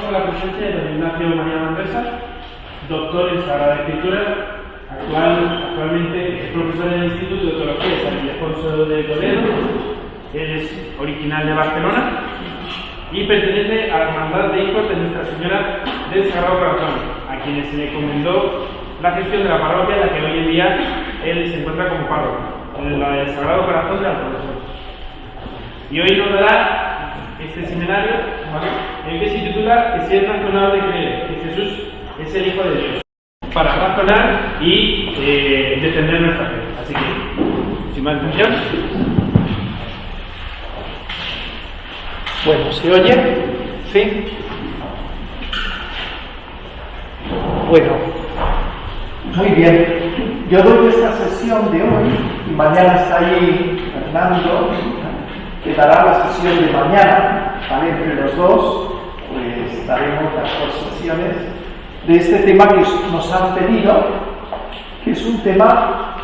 contamos con la presencia de don Ignacio María Manresa, doctor en Sagrada Escritura, actualmente es profesor en el Instituto de Teología de San Ildefonso de Toledo. Él es original de Barcelona y pertenece a la Hermandad de Hijos de Nuestra Señora del Sagrado Corazón, a quienes se le encomendó la gestión de la parroquia en la que hoy en día él se encuentra como párroco, en la del Sagrado Corazón de Alfonso. Y hoy nos dará este seminario, ¿vale?, que se titula "Que si es razonable creer que Jesús es el Hijo de Dios", para razonar y defender nuestra fe. Así que, sin más mención. Bueno, ¿se oye? ¿Sí? Bueno, muy bien. Yo doy esta sesión de hoy y mañana está ahí Fernando, que dará la sesión de mañana, ¿vale? Entre los dos, pues daremos las dos sesiones de este tema que nos han pedido, que es un tema,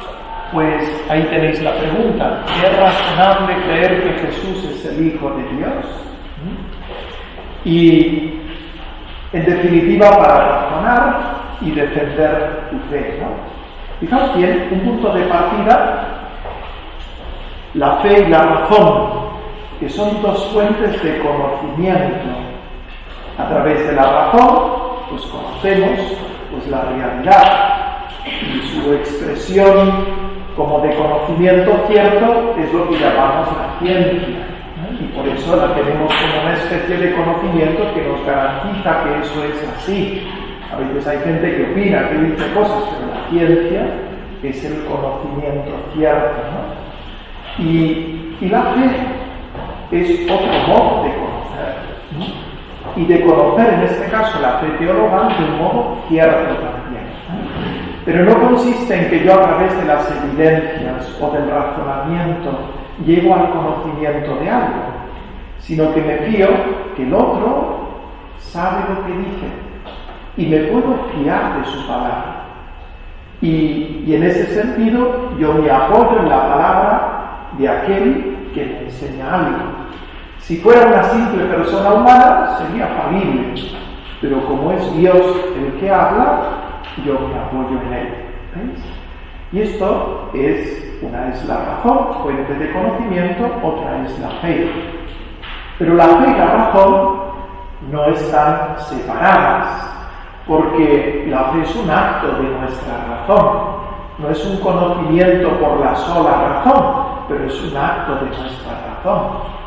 pues ahí tenéis la pregunta: ¿es razonable creer que Jesús es el Hijo de Dios? Y en definitiva, para razonar y defender tu fe, ¿no? Fijaos bien, un punto de partida: la fe y la razón, que son dos fuentes de conocimiento. A través de la razón, pues conocemos pues la realidad, y su expresión como de conocimiento cierto es lo que llamamos la ciencia, ¿no? Y por eso la tenemos como una especie de conocimiento que nos garantiza que eso es así. A veces hay gente que opina, que dice cosas, pero la ciencia es el conocimiento cierto, ¿no? Y la fe es otro modo de conocer, ¿no? Y de conocer, en este caso, la fe teologal de un modo cierto también, ¿no? Pero no consiste en que yo, a través de las evidencias o del razonamiento, llego al conocimiento de algo, sino que me fío que el otro sabe lo que dice y me puedo fiar de su palabra. Y en ese sentido, yo me apoyo en la palabra de aquel que me enseña algo. Si fuera una simple persona humana, sería falible, pero como es Dios el que habla, yo me apoyo en él. ¿Veis? Y esto una es la razón, fuente de conocimiento, otra es la fe. Pero la fe y la razón no están separadas, porque la fe es un acto de nuestra razón, no es un conocimiento por la sola razón, pero es un acto de nuestra razón.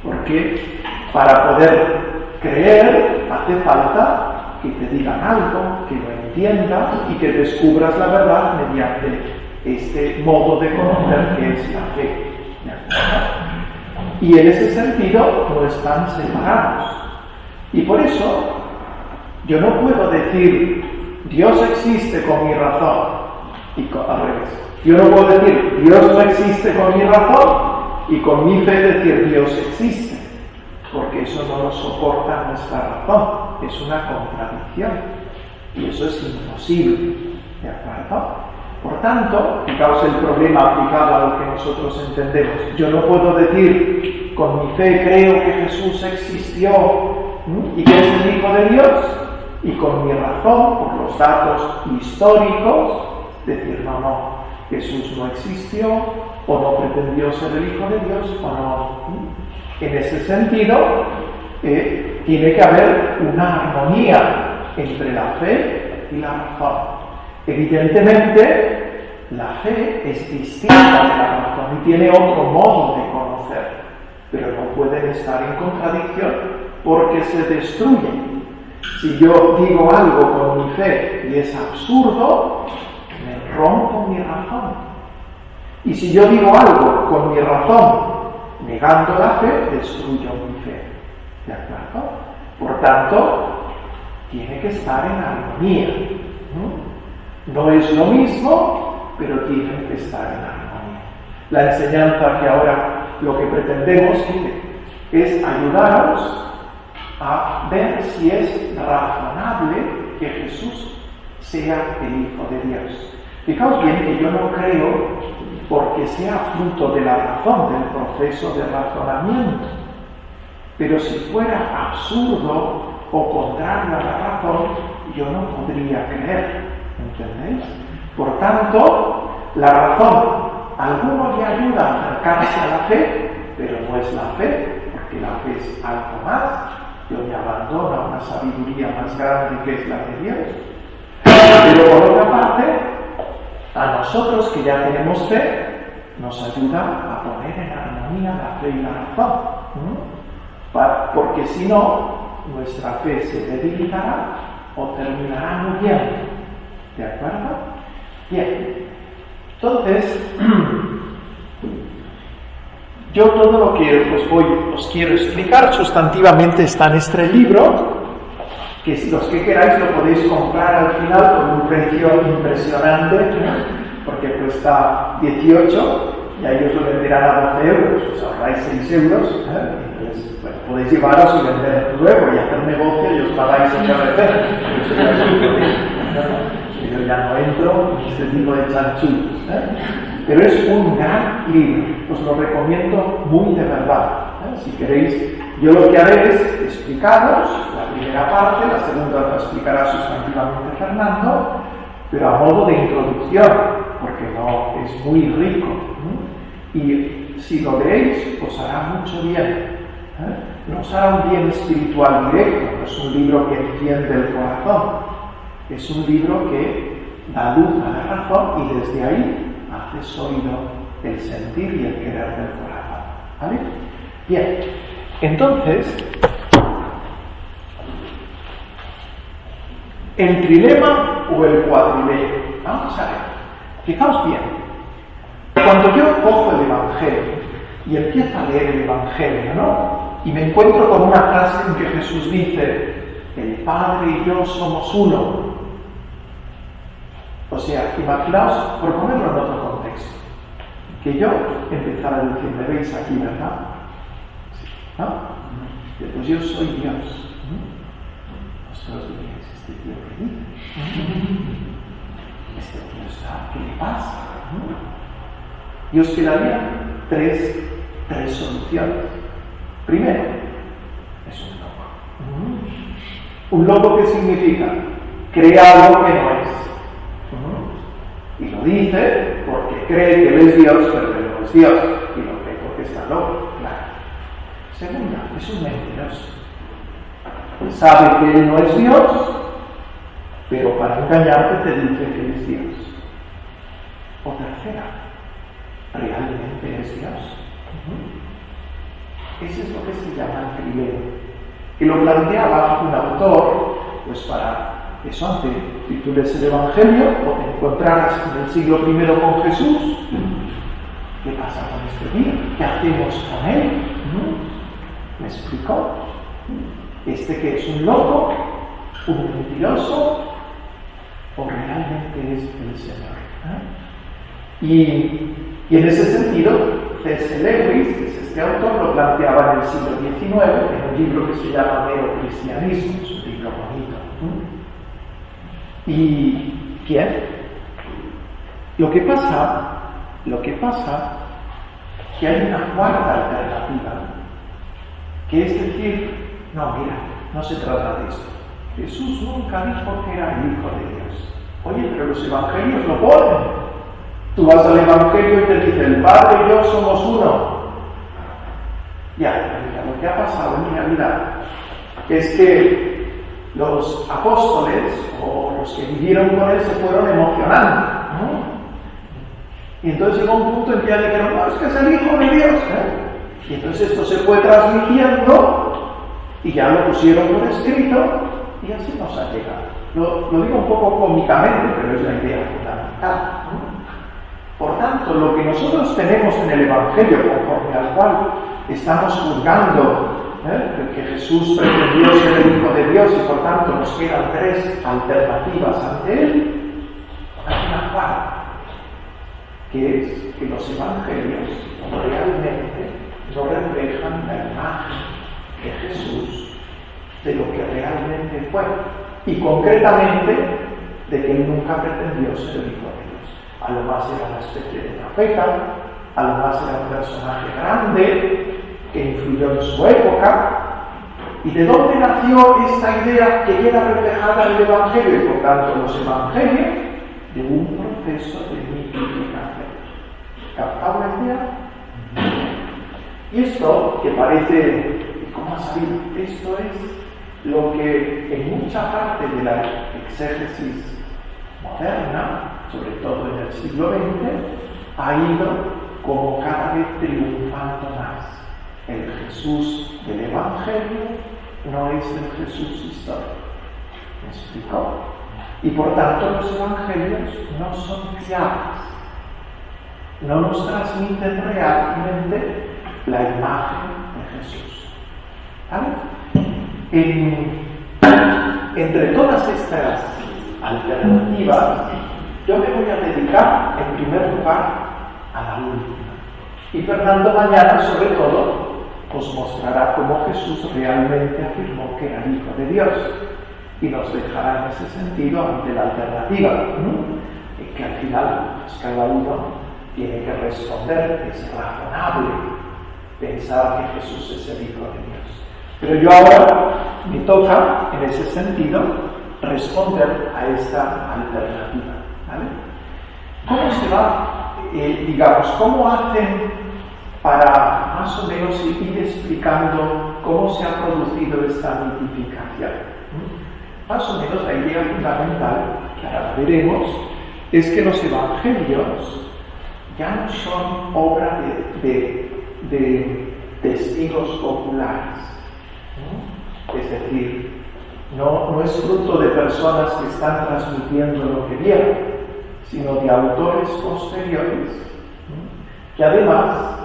Porque para poder creer hace falta que te digan algo, que lo entiendas y que descubras la verdad mediante este modo de conocer que es la fe. ¿De acuerdo? Y en ese sentido no están separados. Y por eso yo no puedo decir Dios existe con mi razón y al revés. Yo no puedo decir Dios no existe con mi razón y con mi fe decir Dios existe, porque eso no lo soporta nuestra razón, es una contradicción y eso es imposible, ¿de acuerdo? Por tanto, fijaos el problema aplicado a lo que nosotros entendemos. Yo no puedo decir con mi fe creo que Jesús existió y que es el Hijo de Dios, y con mi razón, por los datos históricos, decir no, Jesús no existió, o no pretendió ser el Hijo de Dios, o no. En ese sentido, tiene que haber una armonía entre la fe y la razón. Evidentemente, la fe es distinta de la razón y tiene otro modo de conocer, pero no pueden estar en contradicción porque se destruyen. Si yo digo algo con mi fe y es absurdo, me rompo mi razón. Y si yo digo algo con mi razón, negando la fe, destruyo mi fe. ¿De acuerdo? Por tanto, tiene que estar en armonía. No es lo mismo, pero tiene que estar en armonía. La enseñanza que ahora lo que pretendemos es ayudaros a ver si es razonable que Jesús sea el Hijo de Dios. Fijaos bien que yo no creo porque sea fruto de la razón, del proceso de razonamiento. Pero si fuera absurdo o contrario a la razón, yo no podría creer, ¿entendéis? Por tanto, la razón, a algunos le ayuda a acercarse a la fe, pero no es la fe, porque la fe es algo más, yo me abandono a una sabiduría más grande que es la de Dios. Pero por otra parte, a nosotros que ya tenemos fe, nos ayuda a poner en armonía la fe y la razón, porque si no, nuestra fe se debilitará o terminará muriendo. ¿De acuerdo? Bien. Entonces, yo todo lo que os quiero explicar sustantivamente está en este libro, que si los que queráis lo podéis comprar al final con un precio impresionante, porque cuesta 18 y a ellos lo venderán a 12 euros, os ahorráis 6 euros, entonces, bueno, podéis llevaros y vender luego y hacer negocio y os pagáis el carretera. Yo ya no entro en este tipo de chanchullos, pero es un gran libro, os lo recomiendo muy de verdad. Si queréis, yo lo que haré es explicaros la primera parte, la segunda la explicará sustantivamente Fernando, pero a modo de introducción, porque no es muy rico, y si lo leéis os hará mucho bien, no os hará un bien espiritual directo, no es un libro que enciende el corazón, es un libro que da luz a la razón y desde ahí hace sólido el sentir y el querer del corazón. ¿Vale? Bien, entonces, el trilema o el cuatrilema. Vamos a ver, fijaos bien. Cuando yo cojo el Evangelio y empiezo a leer el Evangelio, ¿no? Y me encuentro con una frase en que Jesús dice: el Padre y yo somos uno. O sea, imaginaos, por ponerlo en otro contexto, que yo empezara a decir, me veis aquí, ¿verdad? ¿No? Pues yo soy Dios. Vosotros diréis, este tío que dice, este tío está, ¿qué le pasa? Y os quedarían tres soluciones. Primero, es un loco. ¿Un loco qué significa? Crea algo que no es. Y lo dice porque cree que él es Dios, pero él no es Dios. Y lo cree porque está loco, claro. Segunda, es un mentiroso. Sabe que él no es Dios, pero para engañarte te dice que él es Dios. O tercera, realmente es Dios. Eso es lo que se llama el trilema, que lo planteaba un autor, pues para eso, antes, si tú lees el Evangelio o te encontraras en el siglo I con Jesús, ¿qué pasa con este día? ¿Qué hacemos con él? ¿Me explicó? ¿Este que es un loco, un mentiroso, o realmente es el Señor? Y en ese sentido, C.S. Lewis, que es este autor, lo planteaba en el siglo XIX, en un libro que se llama Mero Cristianismo, es un libro bonito. ¿Y quién? Lo que pasa que hay una cuarta alternativa, que es decir, no, mira, no se trata de esto. Jesús nunca dijo que era el Hijo de Dios. Oye, pero los evangelios lo ponen. Tú vas al evangelio y te dice, el Padre y yo somos uno. Ya, mira, lo que ha pasado en realidad es que los apóstoles o los que vivieron con él se fueron emocionando, ¿no? Y entonces llegó un punto en que ya dijeron, no, es que es el Hijo de Dios, Y entonces esto se fue transmitiendo y ya lo pusieron por escrito y así nos ha llegado. Lo digo un poco cómicamente, pero es la idea fundamental, Por tanto, lo que nosotros tenemos en el Evangelio, conforme al cual estamos juzgando que Jesús pretendió ser el Hijo de Dios y por tanto nos quedan tres alternativas ante él, hay una cuarta, que es que los evangelios realmente no reflejan la imagen de Jesús, de lo que realmente fue, y concretamente de que él nunca pretendió ser el Hijo de Dios. A lo más era una especie de profeta, a lo más era un personaje grande que influyó en su época, ¿Y de dónde nació esta idea que queda reflejada en el Evangelio y por tanto en los Evangelios? De un proceso de mitificación. ¿Captado la idea? Y esto, que parece, ¿cómo ha salido? Esto es lo que en mucha parte de la exégesis moderna, sobre todo en el siglo XX, ha ido como cada vez triunfando más. El Jesús del Evangelio no es el Jesús histórico. ¿Me explico? Y por tanto los Evangelios no son fiables. No nos transmiten realmente la imagen de Jesús. ¿Vale? Entre todas estas alternativas, yo me voy a dedicar en primer lugar a la última. Y Fernando mañana, sobre todo, os mostrará cómo Jesús realmente afirmó que era Hijo de Dios y nos dejará en ese sentido ante la alternativa, en que al final pues, cada uno tiene que responder. Es razonable pensar que Jesús es el Hijo de Dios. Pero yo ahora me toca, en ese sentido, responder a esta alternativa. ¿Vale? ¿Cómo se va, cómo hacen para más o menos ir explicando cómo se ha producido esta mitificación? Más o menos la idea fundamental, que ahora veremos, es que los evangelios ya no son obra de testigos populares. Es decir, no es fruto de personas que están transmitiendo lo que vieron, sino de autores posteriores que además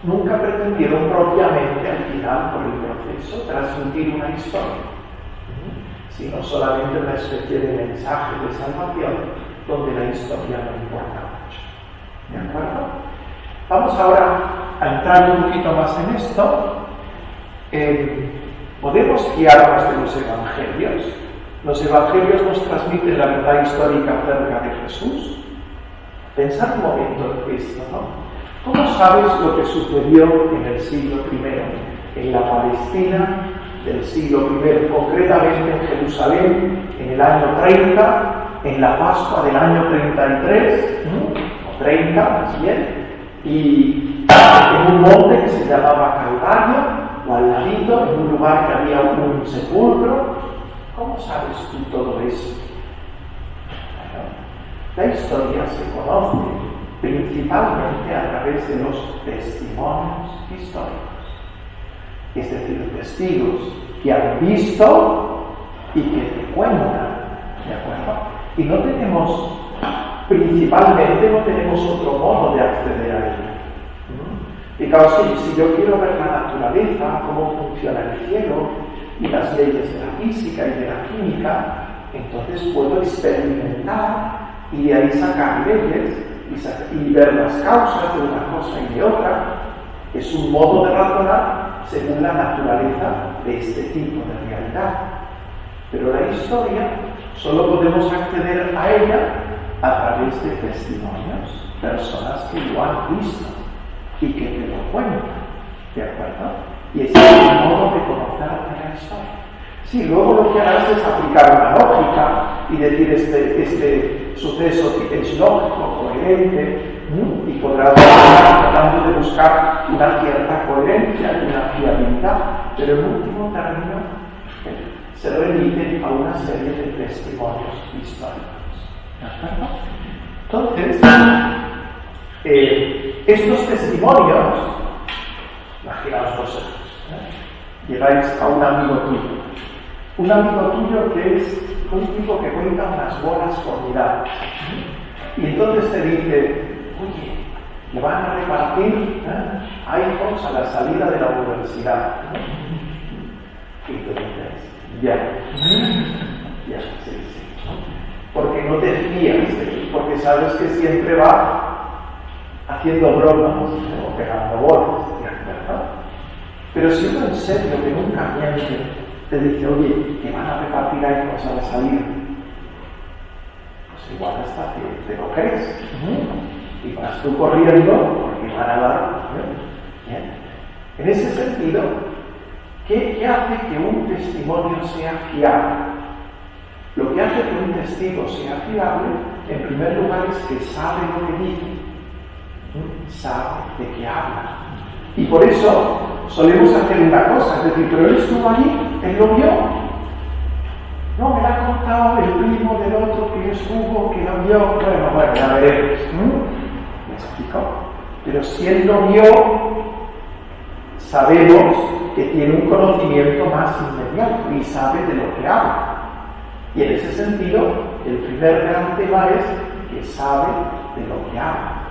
nunca pretendieron propiamente al final por el proceso transmitir una historia, sino solamente una especie de mensaje de salvación donde la historia no importa mucho. ¿De acuerdo? Vamos ahora a entrar un poquito más en esto. Podemos guiarnos de los evangelios. Los evangelios nos transmiten la verdad histórica acerca de Jesús. Pensad un momento en esto, ¿no? ¿Cómo sabes lo que sucedió en el siglo I, en la Palestina del siglo I, concretamente en Jerusalén, en el año 30, en la Pascua del año 33, o 30 más bien, y en un monte que se llamaba Calvario, o al ladito, en un lugar que había un sepulcro? ¿Cómo sabes tú todo eso? Bueno, la historia se conoce principalmente a través de los testimonios históricos, es decir, testigos que han visto y que te cuentan, ¿de acuerdo? Y principalmente no tenemos otro modo de acceder a ello. Fijaos, si yo quiero ver la naturaleza, cómo funciona el cielo y las leyes de la física y de la química, entonces puedo experimentar y de ahí sacar leyes y ver las causas de una cosa y de otra. Es un modo de razonar según la naturaleza de este tipo de realidad. Pero la historia solo podemos acceder a ella a través de testimonios, personas que lo han visto y que te lo cuentan, ¿de acuerdo? Y ese es el modo de conocer la historia. Sí, luego lo que harás es aplicar una lógica y decir este suceso es lógico, coherente, y podrás estar tratando de buscar una cierta coherencia y una fiabilidad, pero en último término se remite a una serie de testimonios históricos. ¿De acuerdo? Entonces, estos testimonios, imaginaos vosotros, llegáis a un amigo tuyo que es un tipo que cuenta unas bolas formidables, y entonces te dice: oye, le van a repartir iPhones a la salida de la universidad. Y tú dices: ya, sí. Porque no te fías de él, porque sabes que siempre va haciendo bromas o pegando bolas, ¿verdad? Pero si uno en serio, que nunca miente, te dice: oye, que van a repartir iPhones a la salida, pues igual hasta que te lo crees. Y vas tú corriendo porque van a dar. Bien. En ese sentido, ¿Qué hace que un testimonio sea fiable? Lo que hace que un testigo sea fiable, en primer lugar, es que sabe lo que dice, sabe de qué habla. Y por eso solemos hacer una cosa, es decir, pero él estuvo allí, él lo vio. No, me lo ha contado el primo del otro que estuvo, que lo vio. Bueno, ya veremos. ¿Me explico? Pero si él lo vio, sabemos que tiene un conocimiento más inmediato y sabe de lo que habla. Y en ese sentido, el primer gran tema es que sabe de lo que habla.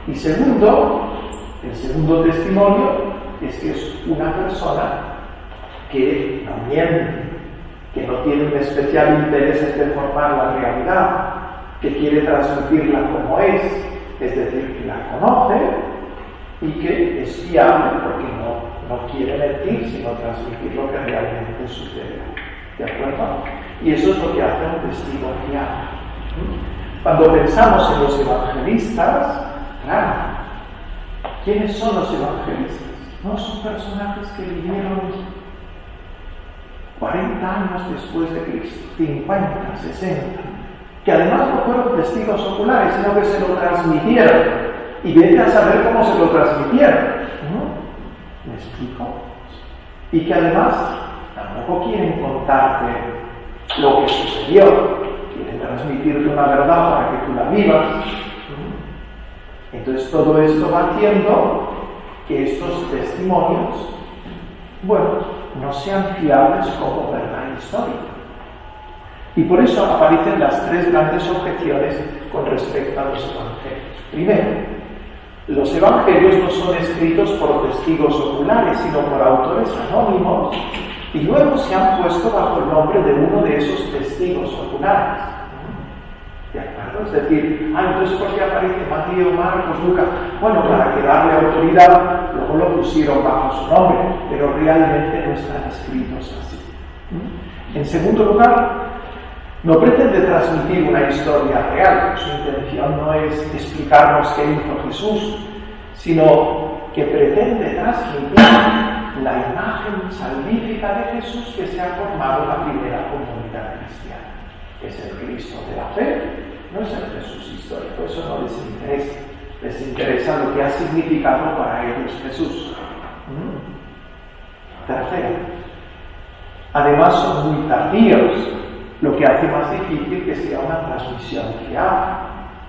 Y segundo, el segundo testimonio es que es una persona que no miente, que no tiene un especial interés en deformar la realidad, que quiere transmitirla como es decir, que la conoce y que es fiable porque no quiere mentir, sino transmitir lo que realmente sucede. ¿De acuerdo? Y eso es lo que hace un testigo fiable. Cuando pensamos en los evangelistas, claro, ¿quiénes son los evangelistas? No son personajes que vivieron 40 años después de Cristo, 50, 60, que además no fueron testigos oculares, sino que se lo transmitieron. Y vete a saber cómo se lo transmitieron. ¿Me explico? Y que además tampoco quieren contarte lo que sucedió, quieren transmitirte una verdad para que tú la vivas. Entonces todo esto va haciendo que estos testimonios, no sean fiables como verdad histórica. Y por eso aparecen las tres grandes objeciones con respecto a los evangelios. Primero, los evangelios no son escritos por testigos oculares, sino por autores anónimos, y luego se han puesto bajo el nombre de uno de esos testigos oculares. ¿De acuerdo? Es decir, entonces ¿por qué aparece Mateo, Marcos, Lucas? Bueno, para que darle autoridad, luego lo pusieron bajo su nombre, pero realmente no están escritos así. En segundo lugar, no pretende transmitir una historia real. Su intención no es explicarnos qué hizo Jesús, sino que pretende transmitir la imagen salvífica de Jesús que se ha formado en la primera comunidad cristiana. Es el Cristo de la fe, no es el Jesús histórico, eso no les interesa. Les interesa lo que ha significado para ellos Jesús. Tercero, además son muy tardíos, lo que hace más difícil que sea una transmisión fiable.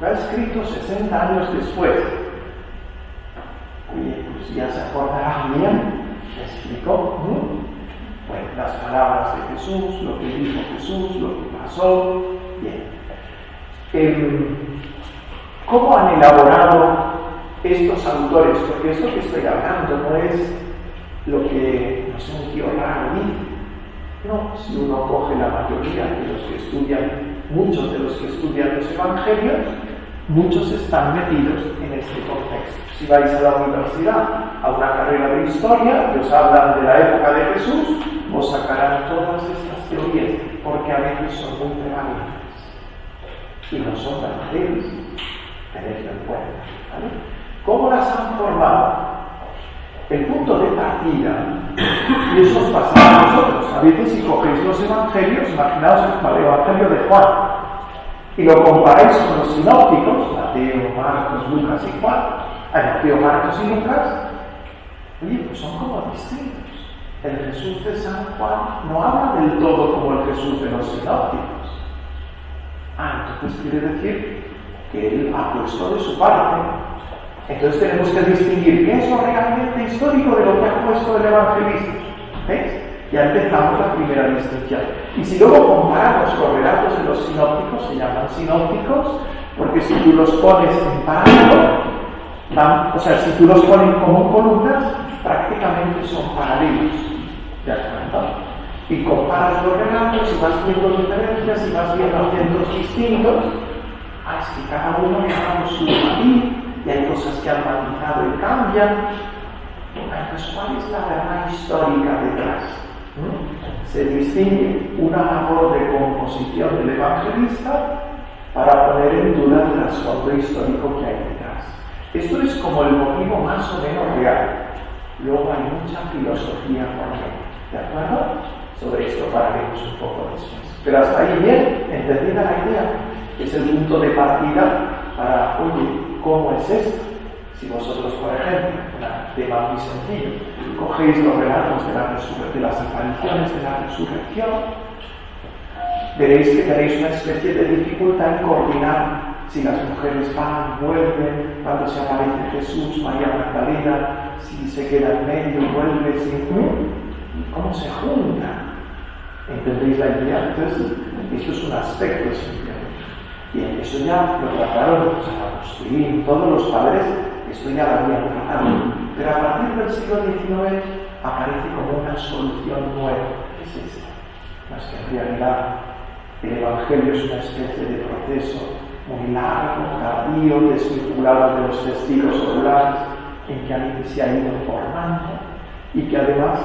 Lo ha escrito 60 años después. Oye, pues ya se acordará bien, ¿me explicó? Bueno, las palabras de Jesús, lo que dijo Jesús, lo que pasó, bien. ¿Cómo han elaborado estos autores? Porque esto que estoy hablando no es lo que, no sé, un tío raro dice. No, si uno coge la mayoría de los que estudian, muchos de los que estudian los evangelios, muchos están metidos en este contexto. Si vais a la universidad, a una carrera de historia, y os hablan de la época de Jesús, os sacarán todas estas teorías, porque a veces son muy prevalentes y no son verdaderas. Tenedlo en cuenta, ¿vale? ¿Cómo las han formado? El punto de partida, y eso os pasa a vosotros. A veces si cogéis los evangelios, imaginaos el evangelio de Juan, y lo comparáis con los sinópticos, Mateo, Marcos, Lucas y Juan. Mateo, Marcos y Lucas, oye, pues son como distintos. El Jesús de San Juan no habla del todo como el Jesús de los sinópticos. Entonces quiere decir que él ha puesto de su parte. Entonces tenemos que distinguir qué es lo realmente histórico de lo que ha puesto el evangelista. ¿Veis? Ya empezamos la primera distinción. Y si luego comparamos los relatos de los sinópticos, se llaman sinópticos, porque si tú los pones en paralelo, si tú los pones como columnas, prácticamente son paralelos. ¿De acuerdo? Y comparas los relatos y vas viendo diferencias y vas viendo acentos distintos. Es que cada uno le ha dado su matiz y hay cosas que han matizado y cambian. Entonces, ¿cuál es la verdad histórica detrás? Se distingue una labor de composición del evangelista para poner en duda el trasfondo histórico que hay detrás. Esto es como el motivo más o menos real. Luego hay mucha filosofía por ello. ¿De acuerdo? Sobre esto hablaremos un poco después. Pero hasta ahí bien, entendida la idea. Es el punto de partida para, oye, ¿cómo es esto? Si vosotros, por ejemplo, un tema muy sencillo, cogéis los relatos de las apariciones de la resurrección, veréis que tenéis una especie de dificultad en coordinar si las mujeres van, vuelven, cuando se aparece Jesús, María Magdalena, si se queda en medio, vuelve, si... ¿Cómo se juntan? ¿Entendéis la idea? Entonces, esto es un aspecto simplemente. Bien, eso ya lo trataron San Agustín, todos los padres, esto ya lo habían tratado. Pero a partir del siglo XIX aparece como una solución nueva. ¿Qué es esta? Más que en realidad el Evangelio es una especie de proceso muy largo, tardío, desvinculado de los testigos oculares, en que alguien se ha ido formando y que además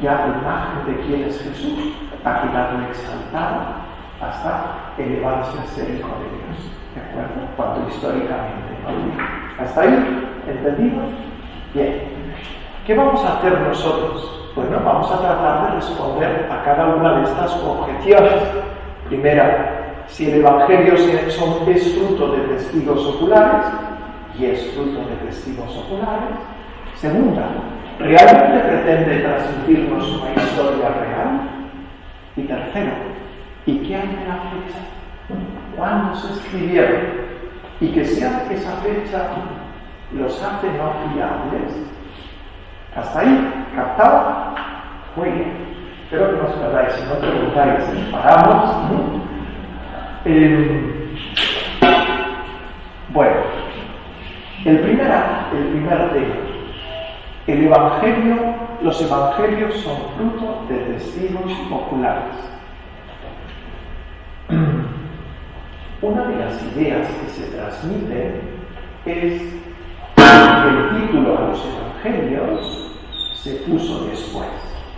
ya la imagen de quién es Jesús ha quedado exaltada hasta elevarse a ser Hijo de Dios, ¿de acuerdo? Cuando históricamente no. ¿Hasta ahí? ¿Entendido? Bien. ¿Qué vamos a hacer nosotros? Bueno, vamos a tratar de responder a cada una de estas objeciones. Primera, si el Evangelio es fruto de testigos oculares, y es fruto de testigos oculares. Segunda, ¿realmente pretende transmitirnos una historia real? Y tercero, ¿y qué hay de la fecha? ¿Cuándo se escribieron? Y que sea esa fecha los hace no fiables. ¿Hasta ahí? ¿Captado? Muy bien. Espero que no os perdáis, si no preguntáis, paramos. Bueno, el primer tema. Los evangelios son fruto de testigos oculares. Una de las ideas que se transmiten es que el título a los evangelios se puso después.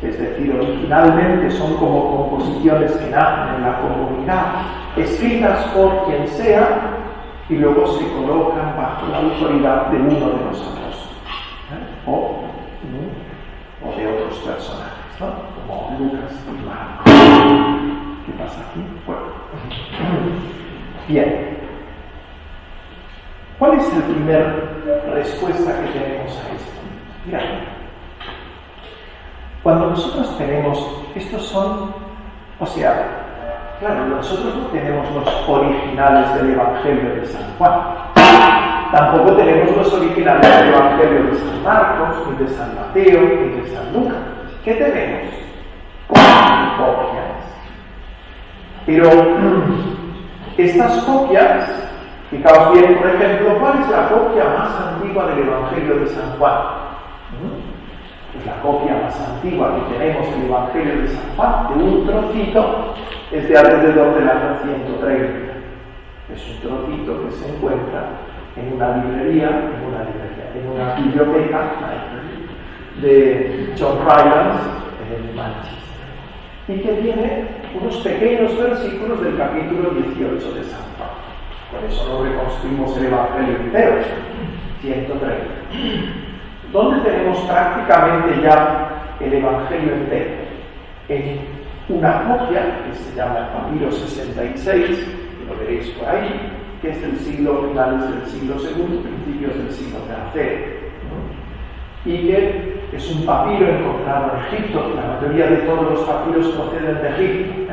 Es decir, originalmente son como composiciones que nacen en la comunidad, escritas por quien sea, y luego se colocan bajo la autoridad de uno de los apóstoles, o de otros personajes, ¿no? Como Lucas y Marcos. ¿Qué pasa aquí? Bueno. Bien. ¿Cuál es la primera respuesta que tenemos a esto? Mirad. Cuando nosotros tenemos, estos son, o sea, claro, nosotros no tenemos los originales del Evangelio de San Juan, tampoco tenemos los originales del Evangelio de San Marcos, ni de San Mateo, ni de San Lucas. ¿Qué tenemos? Copias. Pero estas copias, fijaos bien, por ejemplo, ¿cuál es la copia más antigua del Evangelio de San Juan? Pues la copia más antigua que tenemos del Evangelio de San Juan, de un trocito, es de alrededor del año 130. Es un trocito que se encuentra en una biblioteca de John Rylands en Manchester, y que tiene unos pequeños versículos del capítulo 18 de San Juan. Por eso no reconstruimos el Evangelio entero, 130. ¿Dónde tenemos prácticamente ya el Evangelio entero? En una copia que se llama el papiro 66, que lo veréis por ahí, que es del finales del siglo II, principios del siglo III, y que es un papiro encontrado en Egipto. La mayoría de todos los papiros proceden de Egipto,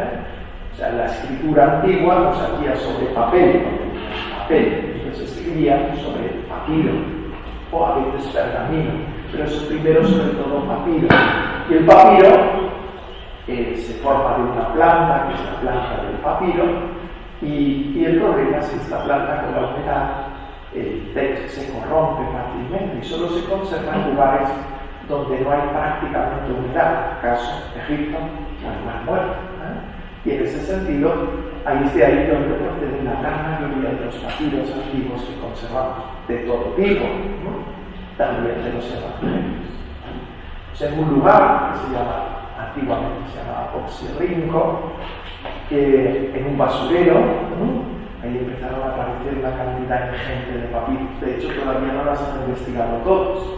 O sea, la escritura antigua no se hacía sobre papel, entonces se escribía sobre papiro, o a veces pergamino, pero es primero sobre todo papiro. Y el papiro se forma de una planta, que es la planta del papiro, y el problema es que esta planta con la humedad el texto se corrompe fácilmente y solo se conserva en lugares donde no hay prácticamente humedad, caso Egipto o el Mar Muerto. Y en ese sentido, ahí es de ahí donde procede la gran mayoría de los papiros antiguos que conservamos, de todo tipo, también de los evangelios. En un lugar que se llama, antiguamente se llamaba Oxirrinco, en un basurero, ahí empezaron a aparecer una cantidad ingente de papiros. De hecho, todavía no las han investigado todos.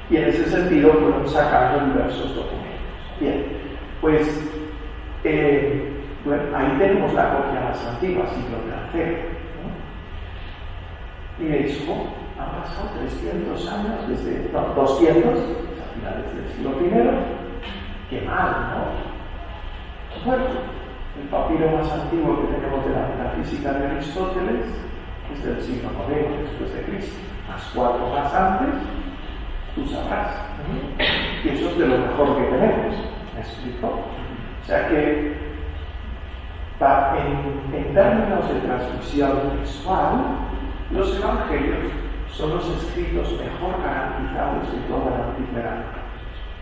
Y en ese sentido fueron sacando diversos documentos. Bien, pues bueno, ahí tenemos la copia más antigua, siglo III, ¿no? Y eso han pasado 300 años, desde, no, 200, a finales del siglo I. Qué mal, ¿no? Bueno, el papiro más antiguo que tenemos de la metafísica de Aristóteles es del siglo IX después de Cristo, más 4 más antes, tú sabrás. Y eso es de lo mejor que tenemos, ¿me explico? O sea que en términos de transmisión textual, los evangelios son los escritos mejor garantizados de toda la antigüedad.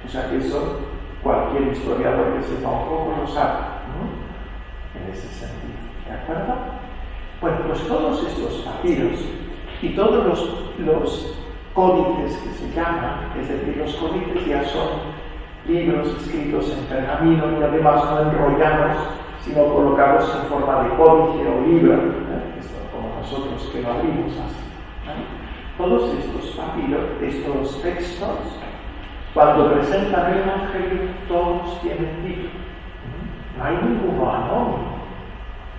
O sea que eso cualquier historiador que sepa un poco lo sabe, ¿no? En ese sentido, ¿de acuerdo? Bueno, pues todos estos papiros y todos los códices que se llaman, es decir, los códices ya son libros escritos en pergamino y además no enrollados, sino colocados en forma de códice o libro, esto como nosotros que lo abrimos así. Todos estos papiros, estos textos, cuando presentan el Evangelio, todos tienen libro. No hay ninguno anónimo.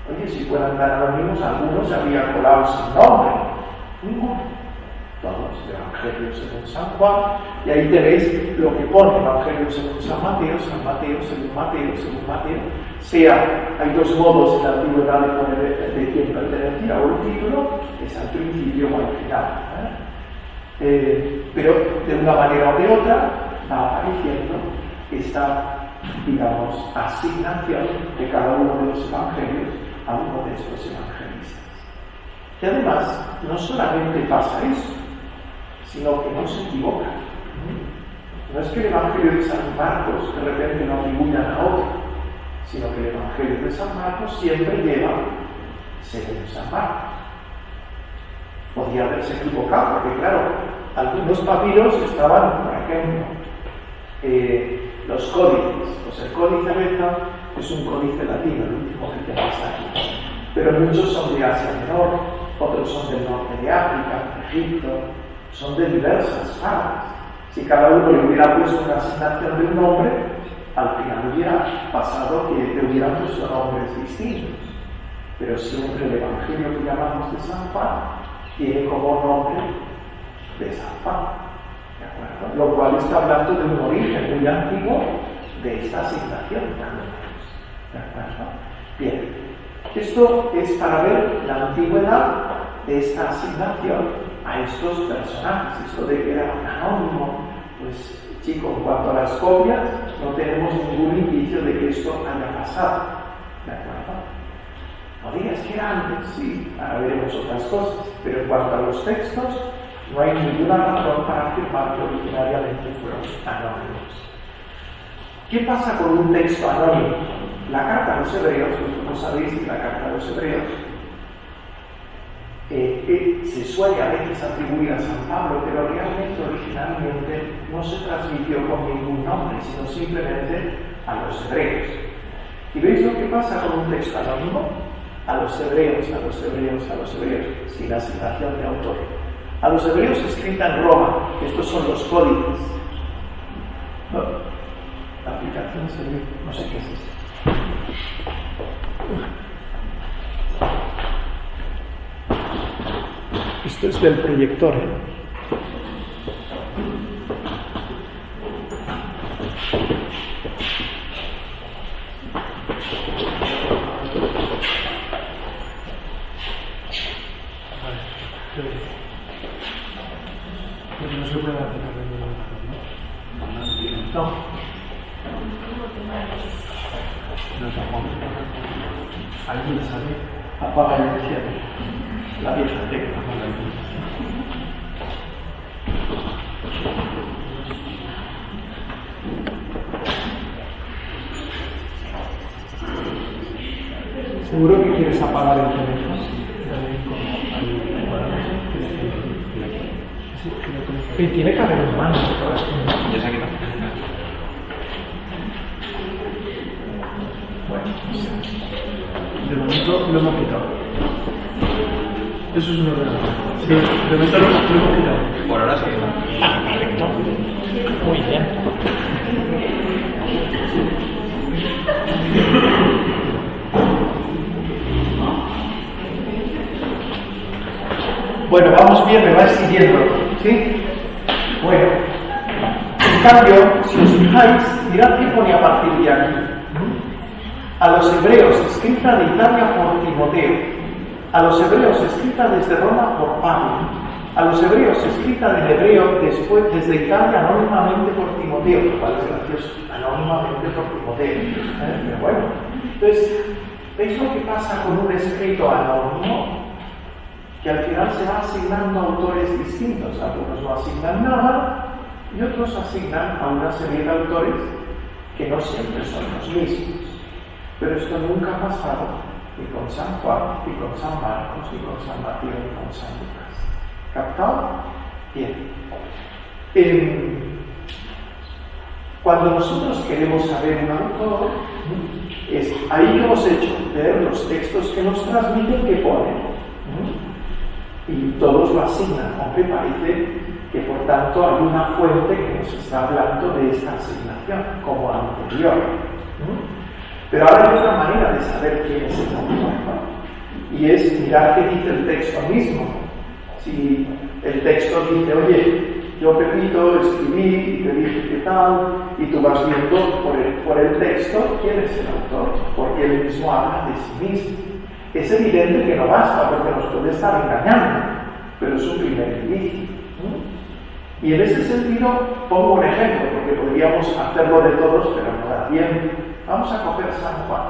Oye, si fueran tan anónimos, algunos se habrían colado sin nombre. Ninguno. Todos, Evangelio según San Juan, y ahí tenéis lo que pone Evangelio según San Mateo, según Mateo, según Mateo. Hay dos modos en la antigüedad de poner de quién pertenecía o el título, es al principio o al final. Pero de una manera o de otra va apareciendo esta, digamos, asignación de cada uno de los evangelios a uno de estos evangelistas. Y además, no solamente pasa eso, sino que no se equivoca. No es que el Evangelio de San Marcos de repente no atribuyan a otro, sino que el Evangelio de San Marcos siempre lleva según San Marcos. Podría haberse equivocado, porque claro, algunos papiros estaban, por ejemplo, los códices. Pues el códice Beza es un códice latino, el último que tenemos aquí. Pero muchos son de Asia Menor, otros son del norte de África, de Egipto, son de diversas partes. Si cada uno le hubiera puesto una asignación de un nombre, al final hubiera pasado que le hubieran puesto nombres distintos. Pero siempre el Evangelio que llamamos de San Juan tiene como nombre de San Juan. ¿De acuerdo? Lo cual está hablando de un origen muy antiguo de esta asignación. ¿De acuerdo? Bien, esto es para ver la antigüedad de esta asignación a estos personajes. Esto de que era anónimo, pues chico, en cuanto a las copias, no tenemos ningún indicio de que esto haya pasado. ¿De acuerdo? No digas que era antes, sí, ahora veremos otras cosas, pero en cuanto a los textos, no hay ninguna razón para afirmar que originariamente fueron anónimos. ¿Qué pasa con un texto anónimo? La carta a los hebreos, vosotros sabéis que la carta a los hebreos se suele a veces atribuir a San Pablo, pero realmente originalmente no se transmitió con ningún nombre, sino simplemente a los hebreos. ¿Y veis lo que pasa con un texto anónimo? A los hebreos, sin asignación de autor. A los hebreos escrita en Roma, estos son los códices. No, la aplicación se ve, no sé qué es esto. Esto es del proyector, Pero no se puede hacer No. No tampoco. ¿Alguien sabe? Apaga el cielo. La vieja tecla. ¿Seguro que quieres apagar el teléfono? Sí, tiene que haber un mando. Ya se ha quitado. Bueno, De momento lo hemos quitado. Eso es un ordenador. Sí, de momento lo hemos quitado. Por ahora sí. perfecto. Muy bien. Bueno, vamos bien, me vais siguiendo, ¿sí? Bueno, en cambio, si os fijáis, mirad qué pone a partir de aquí. A los hebreos, escrita de Italia por Timoteo. A los hebreos, escrita desde Roma por Pablo. A los hebreos, escrita del hebreo desde Italia anónimamente por Timoteo. Lo cual es gracioso, anónimamente por Timoteo. Pero bueno, entonces, ¿veis lo que pasa con un escrito anónimo? Que al final se va asignando a autores distintos. Algunos no asignan nada y otros asignan a una serie de autores que no siempre son los mismos. Pero esto nunca ha pasado ni con San Juan, ni con San Marcos, ni con San Mateo, ni con San Lucas. ¿Captado? Bien. Cuando nosotros queremos saber un autor, es ahí que hemos hecho ver los textos que nos transmiten que ponen. Y todos lo asignan, aunque parece que por tanto hay una fuente que nos está hablando de esta asignación, como anterior. Pero ahora hay otra manera de saber quién es el autor, ¿no? Y es mirar qué dice el texto mismo. Si el texto dice, oye, yo Pepito escribí y te dije qué tal, y tú vas viendo por el texto quién es el autor, porque él mismo habla de sí mismo. Es evidente que no basta porque nos puede estar engañando, pero es un primer indicio. Y en ese sentido pongo un ejemplo, porque podríamos hacerlo de todos, pero no da tiempo. Vamos a coger San Juan.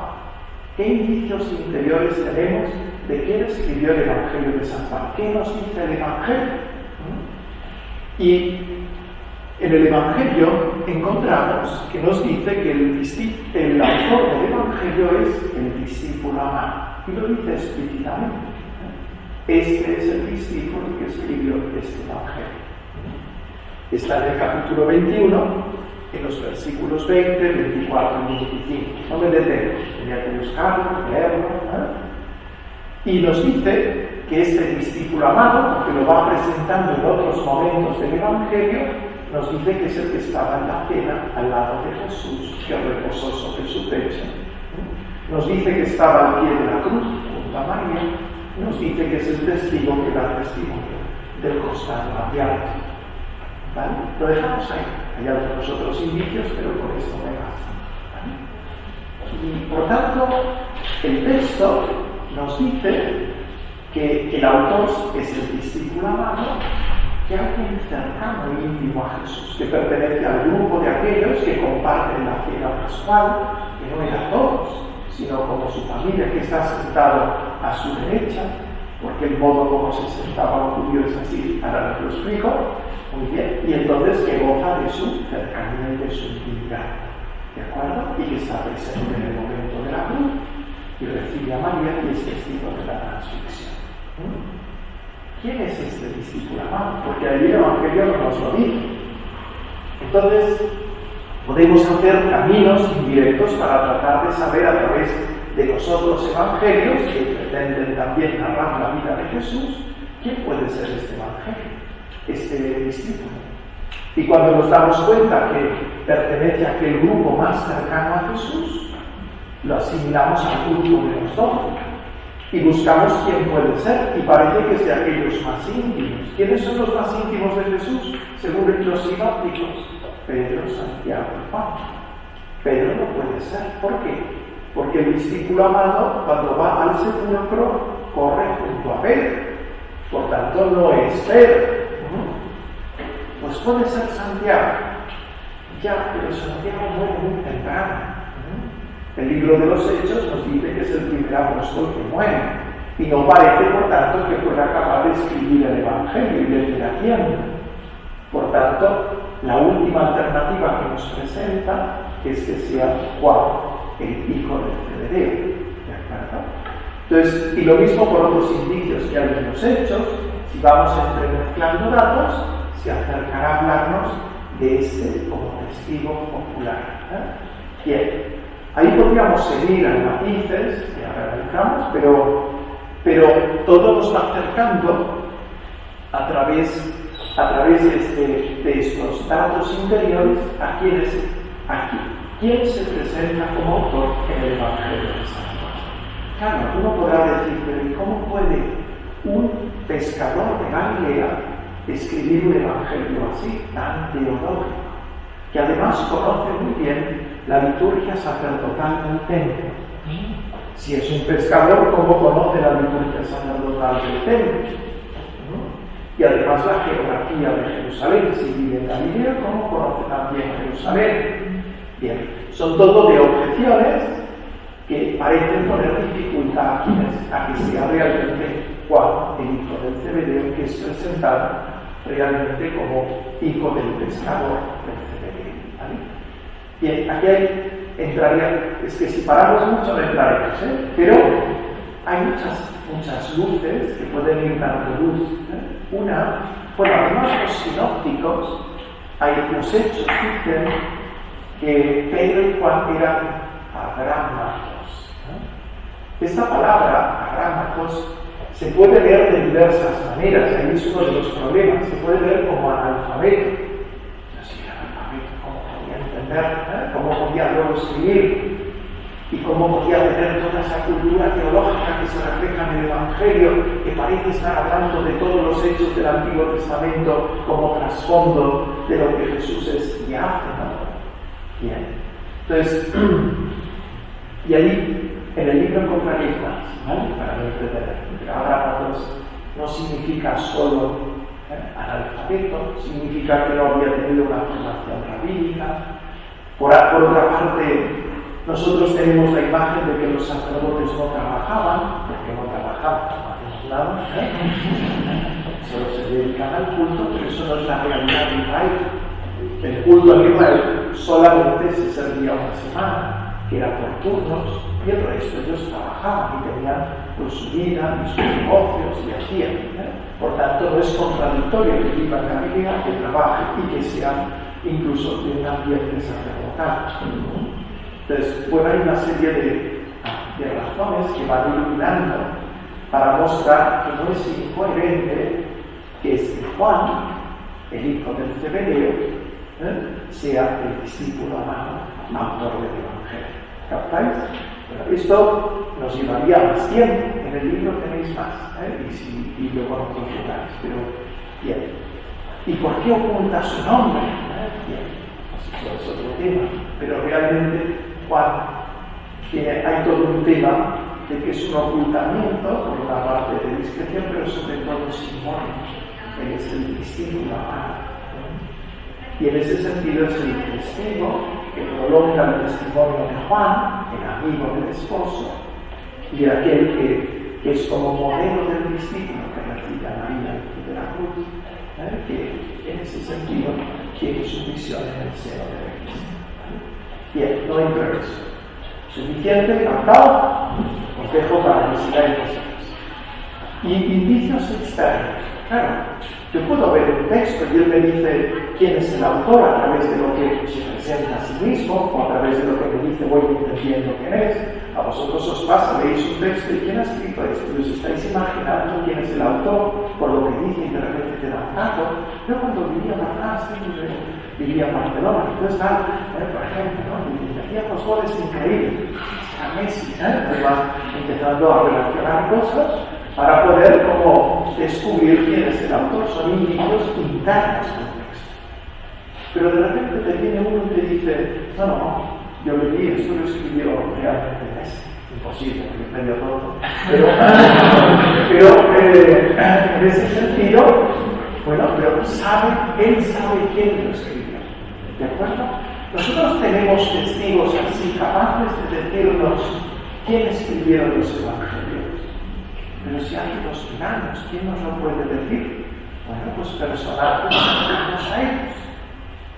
¿Qué indicios interiores tenemos de quién escribió el Evangelio de San Juan? ¿Qué nos dice el Evangelio? Y en el Evangelio encontramos que nos dice que el autor del Evangelio es el discípulo amado. Y lo dice explícitamente. Este es el discípulo que escribió este Evangelio. Está en el capítulo 21, en los versículos 20, 24 y 25. No me detengo, tenía que buscarlo, leerlo. Y nos dice que este discípulo amado, porque lo va presentando en otros momentos del Evangelio, nos dice que es el que estaba en la cena al lado de Jesús, que reposó sobre su pecho. Nos dice que estaba al pie de la cruz, junto a María. Nos dice que es el testigo que da testimonio del costado abierto. ¿Vale? Lo dejamos ahí. Hay algunos otros indicios, pero por esto me basta. ¿Vale? Y por tanto, el texto nos dice que el autor es el discípulo amado, que es alguien cercano y íntimo a Jesús, que pertenece al grupo de aquellos que comparten la cena pascual, que no eran todos, sino como su familia, que está sentado a su derecha, porque el modo como se sentaban los judíos es así, ahora lo explico, muy bien, y entonces que goza de su cercanía y de su intimidad, ¿de acuerdo? Y que está presente en el momento de la cruz y recibe a María y es testigo de la transfiguración. ¿Quién es este discípulo amado? Porque ahí el Evangelio no nos lo dice. Entonces, podemos hacer caminos indirectos para tratar de saber a través de los otros evangelios que pretenden también narrar la vida de Jesús, quién puede ser este evangelio, este discípulo. Y cuando nos damos cuenta que pertenece a aquel grupo más cercano a Jesús, lo asimilamos al grupo de los 12 y buscamos quién puede ser, y parece que es de aquellos más íntimos. ¿Quiénes son los más íntimos de Jesús? Según los sinópticos, Pedro, Santiago y Juan. Pedro no puede ser. ¿Por qué? Porque el discípulo amado, cuando va al sepulcro, corre junto a Pedro. Por tanto, no es Pedro. Pues puede ser Santiago. Ya, pero Santiago muere muy temprano. El libro de los Hechos nos dice que es el primer apóstol que muere. Y no parece, por tanto, que fuera capaz de escribir el Evangelio y de la tienda. Por tanto, la última alternativa que nos presenta es que sea Juan, el hijo de Zebedeo. ¿De acuerdo? Entonces, y lo mismo por otros indicios que hay en los Hechos, si vamos entremezclando datos, se acercará a hablarnos de este como testigo popular. Bien, ahí podríamos seguir a matices, que ahora analizamos, pero todo nos va acercando a través de estos datos interiores a quienes aquí, ¿quién se presenta como autor en el Evangelio de San Juan? Claro, uno podrá decir, pero ¿y cómo puede un pescador de Galilea escribir un evangelio así, tan teológico, que además conoce muy bien la liturgia sacerdotal del templo? Si es un pescador, ¿cómo conoce la liturgia sacerdotal del templo? Y además la geografía de Jerusalén. Si vive en Galilea, ¿cómo conoce también Jerusalén? Bien, son todo de objeciones que parecen poner dificultad a que sea realmente Juan, el hijo del Zebedeo, que es presentado realmente como hijo del pescador del Zebedeo. ¿Vale? Bien, aquí entraría, es que si paramos mucho no entraremos, pero hay muchas luces que pueden ir dando luz. Una, bueno, además los sinópticos, los hechos dicen que Pedro y Juan eran agrámatos. Esta palabra, agrámatos, se puede leer de diversas maneras. Ahí es uno de los problemas. Se puede leer como analfabeto. Así, analfabeto, ¿cómo podía entender? ¿Cómo podía luego escribir? ¿Y cómo podía tener toda esa cultura teológica que se refleja en el Evangelio, que parece estar hablando de todos los hechos del Antiguo Testamento como trasfondo de lo que Jesús es y hace, ¿no? Bien. Entonces, y ahí en el libro encontraréis más, ¿vale? Para no entender. Agrámatos no significa solo analfabeto, significa que no había tenido una formación rabínica. Por otra parte, nosotros tenemos la imagen de que los sacerdotes no trabajaban, porque no trabajaban, no hacemos nada, solo se dedican al culto, pero eso no es la realidad de Israel. El culto en Israel solamente se servía una semana, que era por turnos, y el resto ellos trabajaban y tenían pues, su vida y sus negocios y hacían. Por tanto, no es contradictorio que vivan en Galilea, que trabajen y que sean incluso de un ambiente sacerdotal. Entonces, bueno, hay una serie de razones que van iluminando para mostrar que no es incoherente que Juan, el hijo del Zebedeo, sea el discípulo amado, autor del Evangelio. ¿Captáis? Bueno, esto nos llevaría más tiempo. En el libro tenéis más, y luego en otros lugares, pero bien. ¿Y por qué oculta su nombre? Bien, eso es otro tema, pero realmente Juan, hay todo un tema de que es un ocultamiento, por una parte de discreción, pero sobre todo simbólico. Él es el discípulo amado. Y en ese sentido es el testigo que prolonga el testimonio de Juan, el amigo del esposo, y aquel que es como modelo del discípulo que recibe a María de la cruz, que en ese sentido tiene su misión en el seno de la Iglesia. Bien, no entro en eso. Suficiente, cantado, os dejo para que sigáis vosotros. Y indicios externos. Claro, yo puedo ver un texto y él me dice quién es el autor a través de lo que se presenta a sí mismo, o a través de lo que me dice voy entendiendo quién es. A vosotros os pasa, leéis un texto y quién ha escrito esto, y os estáis imaginando quién es el autor por lo que dice y de repente te da un dato. Yo cuando vivía en Barcelona, vivía en Barcelona, entonces por ejemplo, ¿no? Hacía unos goles increíbles, era Messi, además empezando a relacionar cosas para poder como descubrir quién es el autor. Son indicios internos del texto. Pero de repente te viene uno y te dice, no, yo leí, esto lo escribió realmente Messi. Imposible, porque es medio tonto. Pero en ese sentido, bueno, pero él sabe quién lo escribió. ¿De acuerdo? Nosotros tenemos testigos así capaces de decirnos quién escribieron los evangelios. Pero si hay dos tiranos, ¿quién nos lo puede decir? Bueno, pues personajes cercanos a ellos.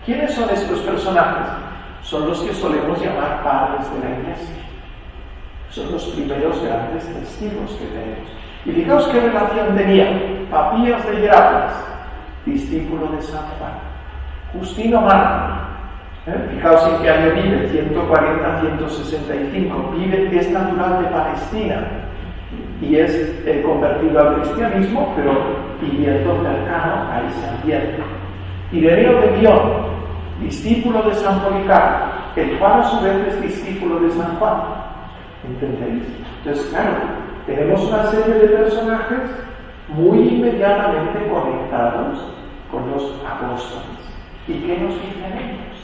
¿Quiénes son estos personajes? Son los que solemos llamar padres de la Iglesia. Son los primeros grandes testigos que tenemos. Y fijaos qué relación tenía Papías de Hierápolis, discípulo de San Juan. Justino Mártir, fijaos en qué año vive, 140-165, es natural de Palestina y es convertido al cristianismo, pero viviendo cercano a ese ambiente. Ireneo de Lyon, discípulo de San Policarpo, el cual a su vez es discípulo de San Juan. ¿Entendéis? Entonces, claro, tenemos una serie de personajes muy inmediatamente conectados con los apóstoles. ¿Y qué nos dicen ellos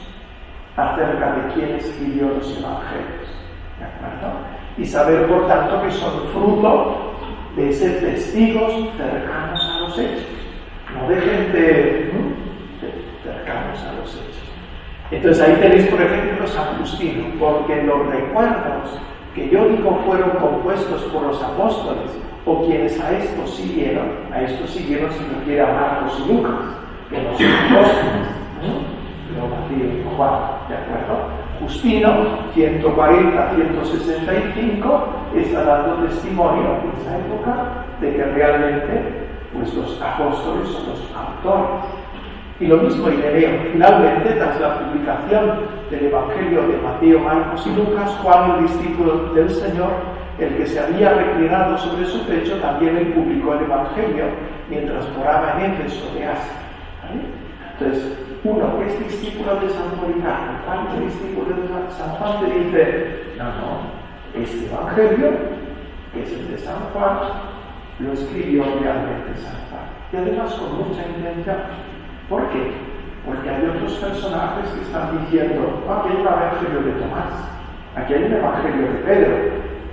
acerca de quién escribió los evangelios? ¿De acuerdo? Y saber, por tanto, que son fruto de ser testigos cercanos a los hechos, no de gente cercanos a los hechos. Entonces ahí tenéis, por ejemplo, San Justino, porque los recuerdos que yo digo fueron compuestos por los apóstoles, o quienes a esto siguieron se refiere a Marcos y Lucas, que no son apóstoles, pero Mateo y Juan, ¿de acuerdo? Justino, 140-165, está dando testimonio en esa época de que realmente pues, los apóstoles son los autores. Y lo mismo Ireneo. Finalmente, tras la publicación del Evangelio de Mateo, Marcos y Lucas, Juan, el discípulo del Señor, el que se había reclinado sobre su pecho, también él publicó el Evangelio mientras moraba en Éfeso de Asia. ¿Vale? Entonces, uno que es discípulo de San Policarpo, Juan, que es discípulo de San Juan, te dice, no, este Evangelio, que es el de San Juan, lo escribió realmente San Juan. Y además con mucha intención. ¿Por qué? Porque hay otros personajes que están diciendo, aquí hay un Evangelio de Tomás, aquí hay un Evangelio de Pedro.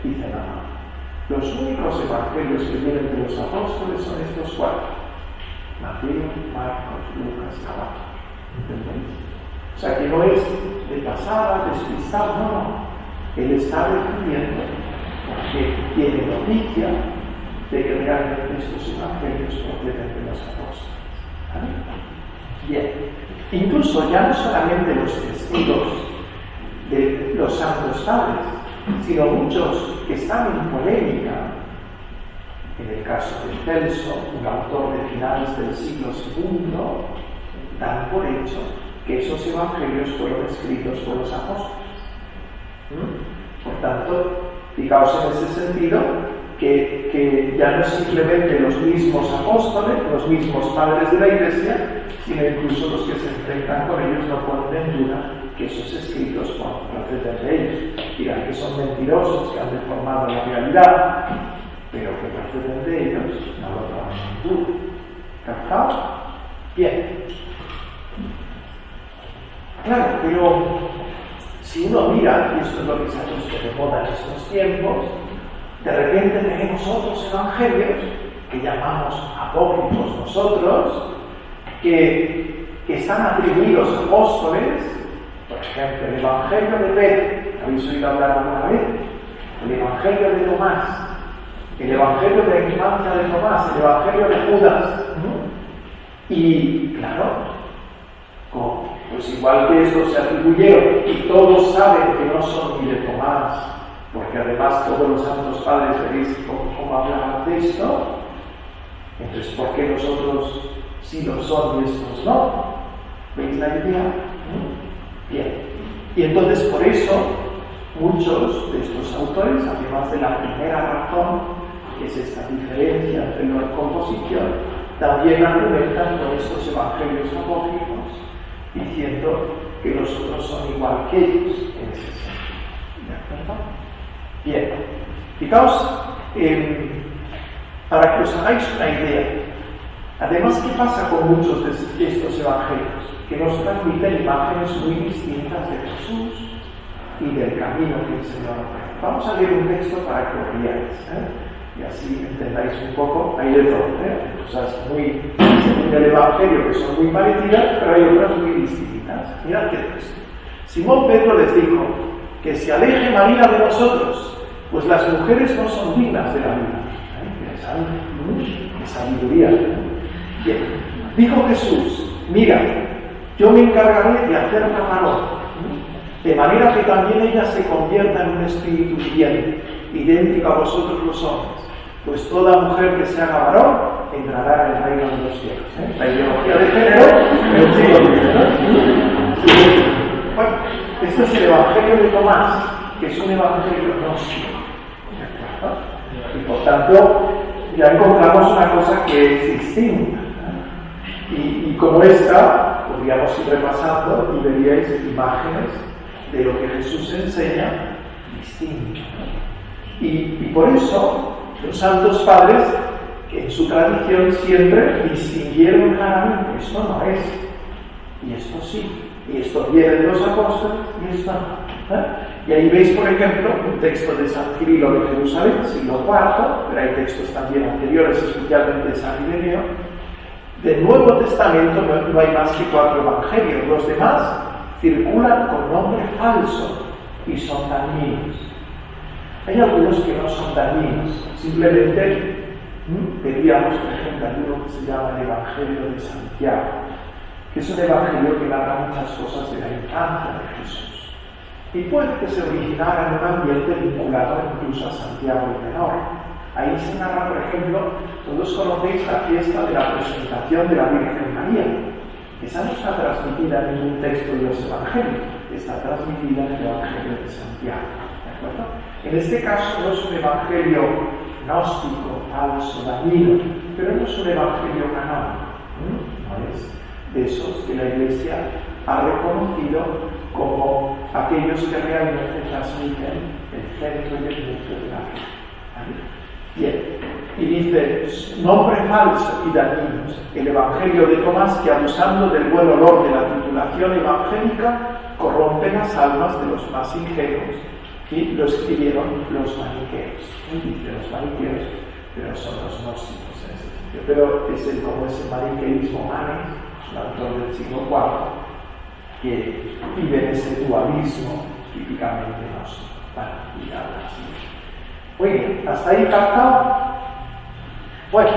Dice, no, los únicos evangelios que vienen de los apóstoles son estos cuatro: Mateo, Marcos, Lucas y Juan. ¿Entendéis? O sea que no es de pasada, despistado, no. Él está defendiendo porque tiene noticia de que realmente estos evangelios proceden de los apóstoles. ¿Vale? Bien, incluso ya no solamente los testigos de los santos padres, sino muchos que están en polémica, en el caso de Celso, un autor de finales del siglo II, dan por hecho que esos evangelios fueron escritos por los apóstoles. Por tanto, fijaos en ese sentido, que ya no es simplemente los mismos apóstoles, los mismos padres de la Iglesia, sino incluso los que se enfrentan con ellos no ponen en duda que esos escritos proceden de ellos. Dirán que son mentirosos, que han deformado la realidad, pero que proceden de ellos no lo toman en duda. ¿Captado? Bien. Claro, pero si uno mira, y esto es lo que se ha puesto de moda en estos tiempos, de repente tenemos otros evangelios que llamamos apócrifos nosotros, que están atribuidos a apóstoles. Por ejemplo, el Evangelio de Pedro, ¿habéis oído hablar alguna vez? El Evangelio de Tomás, el Evangelio de la infancia de Tomás, el Evangelio de Judas. Y claro, pues igual que estos se atribuyeron y todos saben que no son ni de Tomás, porque además todos los santos padres veréis cómo hablaban de esto, entonces ¿por qué nosotros sí lo son y estos no? ¿Veis la idea? Bien. Y entonces por eso muchos de estos autores, además de la primera razón, que es esta diferencia entre la composición, también argumentan con estos evangelios apócrifos, diciendo que los otros son igual que ellos en ese sentido. ¿De acuerdo? Bien. Fijaos, para que os hagáis una idea, además, ¿qué pasa con muchos de estos evangelios? Que nos transmiten imágenes muy distintas de Jesús y del camino que el Señor ofrece. Vamos a leer un texto para que os riáis, y así entendáis un poco. Hay de todo, cosas muy del evangelio que son muy parecidas, pero hay otras muy distintas. Mirad qué texto. Simón Pedro les dijo: que se aleje María de nosotros, pues las mujeres no son dignas de la vida. ¡Qué sabiduría! Bien. Dijo Jesús: mira, yo me encargaré de hacerla varón, de manera que también ella se convierta en un espíritu viviente, idéntico a vosotros los hombres, pues toda mujer que se haga varón entrará en el reino de los cielos. La ideología de género, el siglo XIX. Bueno, este es el Evangelio de Tomás, que es un evangelio gnóstico. Y por tanto, ya encontramos una cosa que es distinta. Y como esta, podríamos ir repasando y veríais imágenes de lo que Jesús enseña, distinto. Y por eso los santos padres, que en su tradición siempre distinguieron claramente, esto no es, y esto sí, y esto viene de los apóstoles, y esto no. Y ahí veis, por ejemplo, un texto de San Cirilo de Jerusalén, siglo IV, pero hay textos también anteriores, especialmente de San Ireneo. Del Nuevo Testamento no hay más que 4 evangelios, los demás circulan con nombre falso y son dañinos. Hay algunos que no son dañinos, simplemente veríamos, por ejemplo, hay uno que se llama el Evangelio de Santiago, que es un evangelio que narra muchas cosas de la infancia de Jesús. Y puede que se originara en un ambiente vinculado incluso a Santiago el Menor. Ahí se narra, por ejemplo, todos conocéis la fiesta de la presentación de la Virgen María. Esa no está transmitida en ningún texto de los evangelios, está transmitida en el Evangelio de Santiago. ¿De acuerdo? En este caso no es un evangelio gnóstico, falso, dañino, pero no es un evangelio canónico. No es de esos que la Iglesia ha reconocido como aquellos que realmente transmiten el centro y el núcleo de la fe. ¿Vale? Bien, y dice, nombre falso y dañinos, el Evangelio de Tomás, que abusando del buen olor de la titulación evangélica, corrompe las almas de los más ingenuos, y lo escribieron los maniqueos. Dice los maniqueos, pero son los gnósticos en ese sentido. Pero es como ese maniqueísmo Manes, un autor del siglo IV, que vive en ese dualismo típicamente gnóstico. Vale, y ahora sí. Oye, ¿hasta ahí captado? Bueno,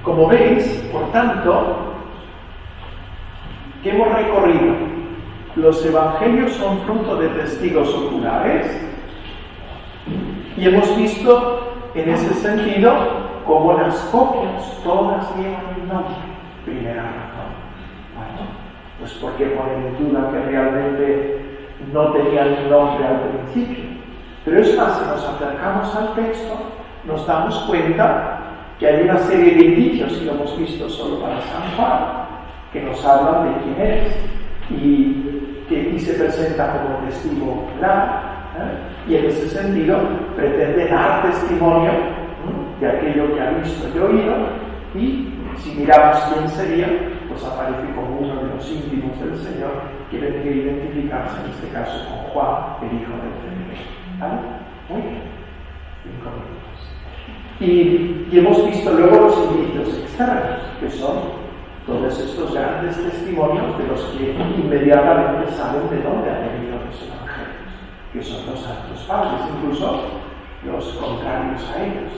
como veis, por tanto, ¿qué hemos recorrido? Los evangelios son fruto de testigos oculares y hemos visto en ese sentido cómo las copias todas llevan un nombre. Primera razón. Bueno, pues porque ponen en duda que realmente no tenían un nombre al principio. Pero es más, si nos acercamos al texto, nos damos cuenta que hay una serie de indicios, y lo hemos visto solo para San Juan, que nos hablan de quién es, y se presenta como testigo ocular, y en ese sentido pretende dar testimonio de aquello que ha visto y oído, y si miramos quién sería, pues aparece como uno de los íntimos del Señor, que debe identificarse en este caso con Juan, el hijo del Felipe. ¿Vale? Muy bien. 5 minutos. Y hemos visto luego los indicios externos, que son todos estos grandes testimonios de los que inmediatamente saben de dónde han venido los evangelios, que son los santos padres, incluso los contrarios a ellos.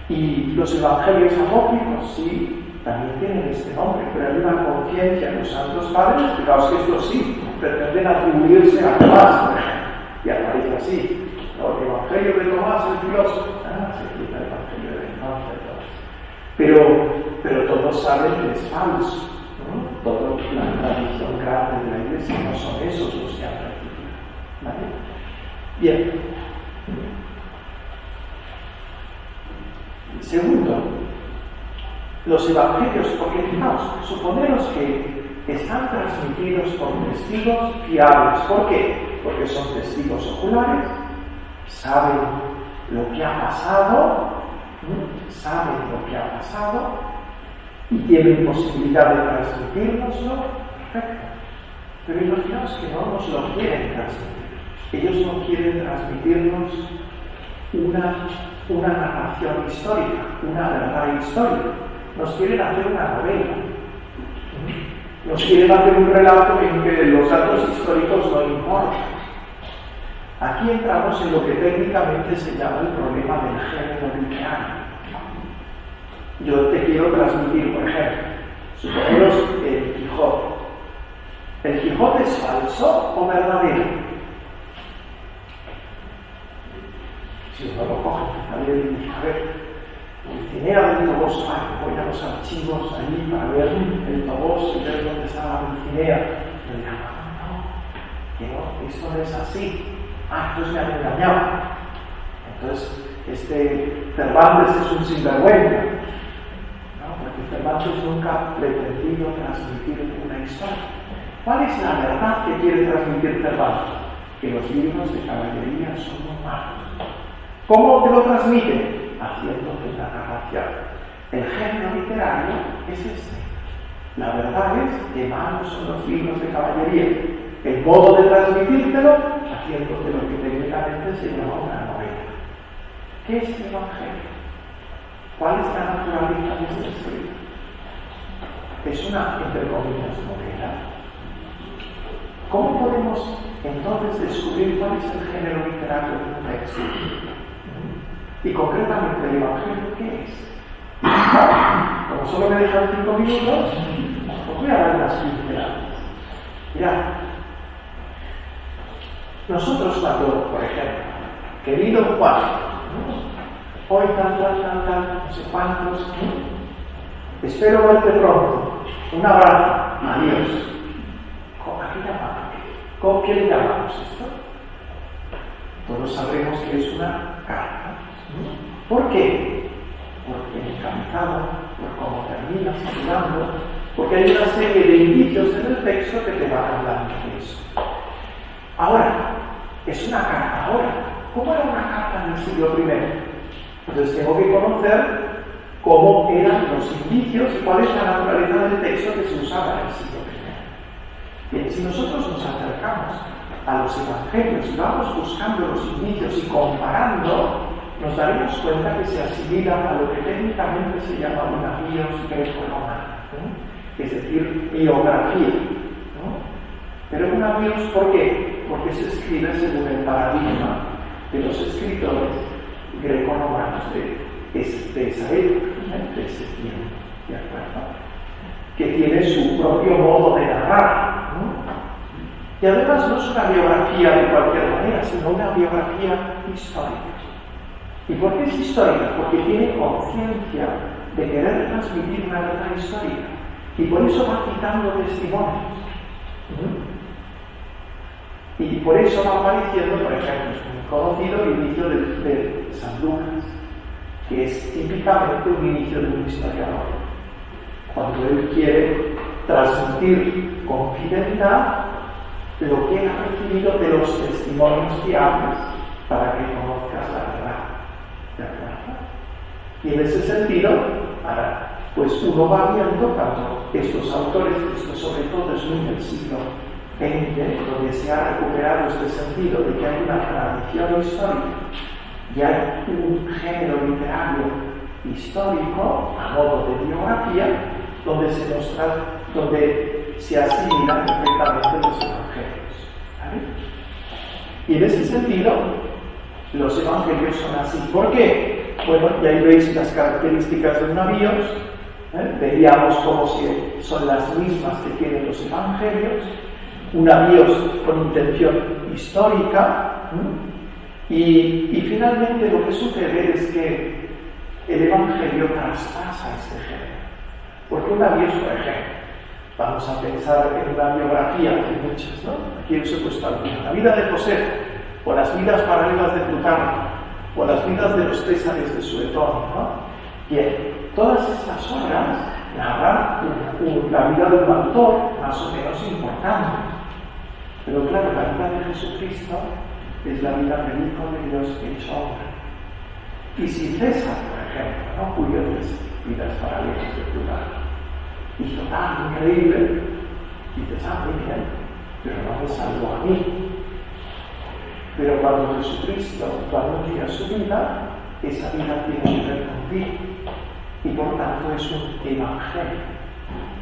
Y los evangelios apócrifos, sí, también tienen este nombre, pero hay una conciencia en los santos padres, fijaos que estos sí pretenden atribuirse a Tomás, por ejemplo. Y aparece así, el Evangelio de Tomás, el filósofo, se explica el Evangelio de Tomás, pero todos saben que es falso, ¿no? Toda la tradición grande de la Iglesia no son esos los que han recibido. ¿Vale? Bien. Segundo, los evangelios, porque fijaos, suponeros que están transmitidos por testigos fiables. ¿Por qué? Porque son testigos oculares, saben lo que ha pasado, y tienen posibilidad de transmitirnoslo. Perfecto. Pero imaginaos que no nos lo quieren transmitir. Ellos no quieren transmitirnos una narración histórica, una verdad histórica. Nos quieren hacer una novela. Nos quieren hacer un relato en que los datos históricos no importan. Aquí entramos en lo que técnicamente se llama el problema del género literario. Yo te quiero transmitir, por ejemplo, suponeros el Quijote. ¿El Quijote es falso o verdadero? Si uno lo coge, a ver, Dulcinea del Toboso, voy a los archivos allí para ver el Toboso y ver dónde estaba Dulcinea. Y dirán, no, esto no es así. Entonces me han engañado. Entonces, Cervantes es un sinvergüenza. ¿No? Porque Cervantes nunca ha pretendido transmitir una historia. ¿Cuál es la verdad que quiere transmitir Cervantes? Que los libros de caballería son humanos. ¿Cómo te lo transmite? Haciéndote la narración. El género literario es este. La verdad es que malos son los libros de caballería. El modo de transmitírtelo, haciéndote lo que técnicamente se llama una novela. ¿Qué es el Evangelio? ¿Cuál es la naturaleza de este escrito? ¿Es una, entre comillas, novela? ¿Cómo podemos entonces descubrir cuál es el género literario de un texto? Y concretamente el Evangelio, ¿qué es? Como solo me dejan 5 minutos, os voy a dar las pinceladas. Mirad, nosotros cuando, por ejemplo, querido Juan, hoy tal, no sé cuántos, espero verte pronto, un abrazo, adiós. ¿A qué llamamos? ¿Cómo qué le llamamos esto? Todos sabremos que es una carta. ¿Por qué? Porque encantado, por cómo termina saludando, porque hay una serie de indicios en el texto que te van hablando de eso. Ahora, es una carta ahora. ¿Cómo era una carta en el siglo I? Entonces tengo que conocer cómo eran los indicios y cuál es la naturaleza del texto que se usaba en el siglo I. Bien, si nosotros nos acercamos a los evangelios y vamos buscando los indicios y comparando, nos daremos cuenta que se asimila a lo que técnicamente se llama una bios greco-romana, ¿no? Es decir, biografía, ¿no? Pero una bios, ¿por qué? Porque se escribe según el paradigma de los escritores greco-romanos de esa época, de ese tiempo, ¿de acuerdo? Que tiene su propio modo de narrar, ¿no? Y además no es una biografía de cualquier manera, sino una biografía histórica. ¿Y por qué es histórica? Porque tiene conciencia de querer transmitir una verdad histórica. Y por eso va citando testimonios. Y por eso va apareciendo, por ejemplo, es muy conocido el inicio de San Lucas, que es típicamente un inicio de un historiador. Cuando él quiere transmitir con fidelidad lo que ha recibido de los testimonios fiables para que conozcas la verdad. ¿De acuerdo? Y en ese sentido, ahora, pues uno va viendo cuando estos autores, esto sobre todo es muy del siglo XX, donde se ha recuperado este sentido de que hay una tradición histórica y hay un género literario histórico a modo de biografía, donde se asimilan perfectamente los evangelios. ¿Vale? Y en ese sentido, los evangelios son así. ¿Por qué? Bueno, y ahí veis las características de un bios, veríamos como si son las mismas que tienen los evangelios, una bios con intención histórica, y finalmente lo que sucede es que el evangelio traspasa este género. Porque una bios, por ejemplo, vamos a pensar en una biografía, hay muchas, ¿no? Aquí os he puesto alguna. La vida de José, o las vidas paralelas de Plutarco, o las vidas de los Césares de Suetonio, ¿no? Bien, todas estas obras narran la vida de un autor más o menos importante. Pero claro, la vida de Jesucristo es la vida del Hijo de Dios hecho hombre. Y si César, por ejemplo, ¿no? Cuyo vidas paralelas de Plutarco, hizo tan increíble, dices, muy bien, pero no me salvó a mí. Pero cuando Jesucristo anuncia su vida, esa vida tiene que ver contigo. Y por tanto es un evangelio,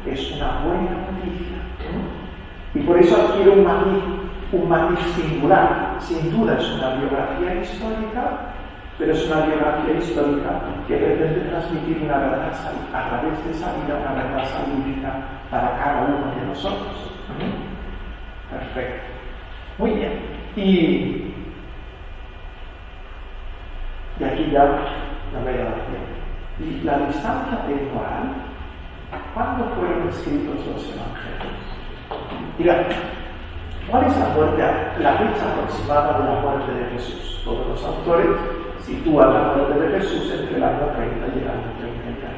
es una buena noticia. Y por eso adquiere un matiz singular. Sin duda es una biografía histórica, pero es una biografía histórica que pretende transmitir una verdad a través de esa vida, una verdad salvífica para cada uno de nosotros. Perfecto. Muy bien. Y aquí ya no me da tiempo. Y la distancia temporal, ¿cuándo fueron escritos los evangelios? Mirad, ¿cuál es la fecha aproximada de la muerte de Jesús? Todos los autores sitúan la muerte de Jesús entre el año 30 y el año 33.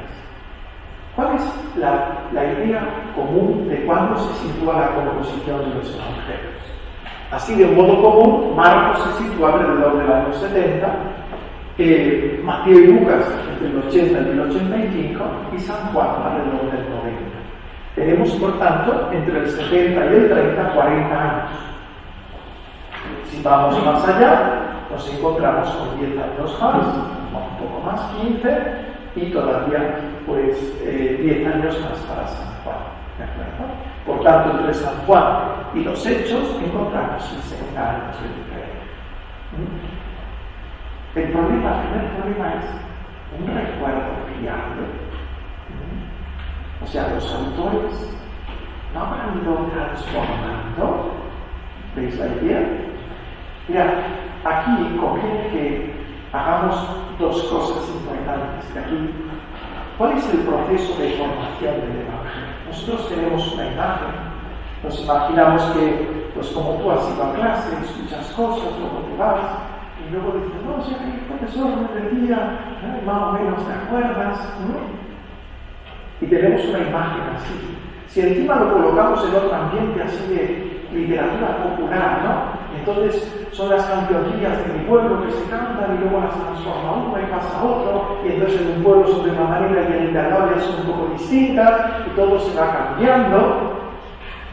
¿Cuál es la idea común de cuándo se sitúa la composición de los evangelios? Así, de un modo común, Marcos se sitúa alrededor del año 70, Mateo y Lucas entre el 80 y el 85 y San Juan alrededor del 90. Tenemos, por tanto, entre el 70 y el 30, 40 años. Si vamos más allá, nos encontramos con 10 años más, un poco más, 15, y todavía pues 10 años más para San Juan. ¿De acuerdo? Por tanto, entre San Juan y los Hechos encontramos 60 años de diferencia. El primer problema es un recuerdo fiable. O sea, los autores no habrán ido transformando. ¿Veis la idea? Mira, aquí conviene que hagamos dos cosas importantes. Aquí, ¿cuál es el proceso de formación del Evangelio? Nosotros tenemos una imagen, nos imaginamos que, pues como tú has ido a clase, escuchas cosas, luego te vas, y luego dices, no, si el profesor me decía, más o menos te acuerdas, ¿no? Y tenemos una imagen así. Si encima lo colocamos en otro ambiente así de literatura popular, ¿no? Entonces son las cancioncillas de mi pueblo que se cantan y luego las transforma uno y pasa otro, y entonces en un pueblo son de una manera y en Internet son un poco distintas, y todo se va cambiando.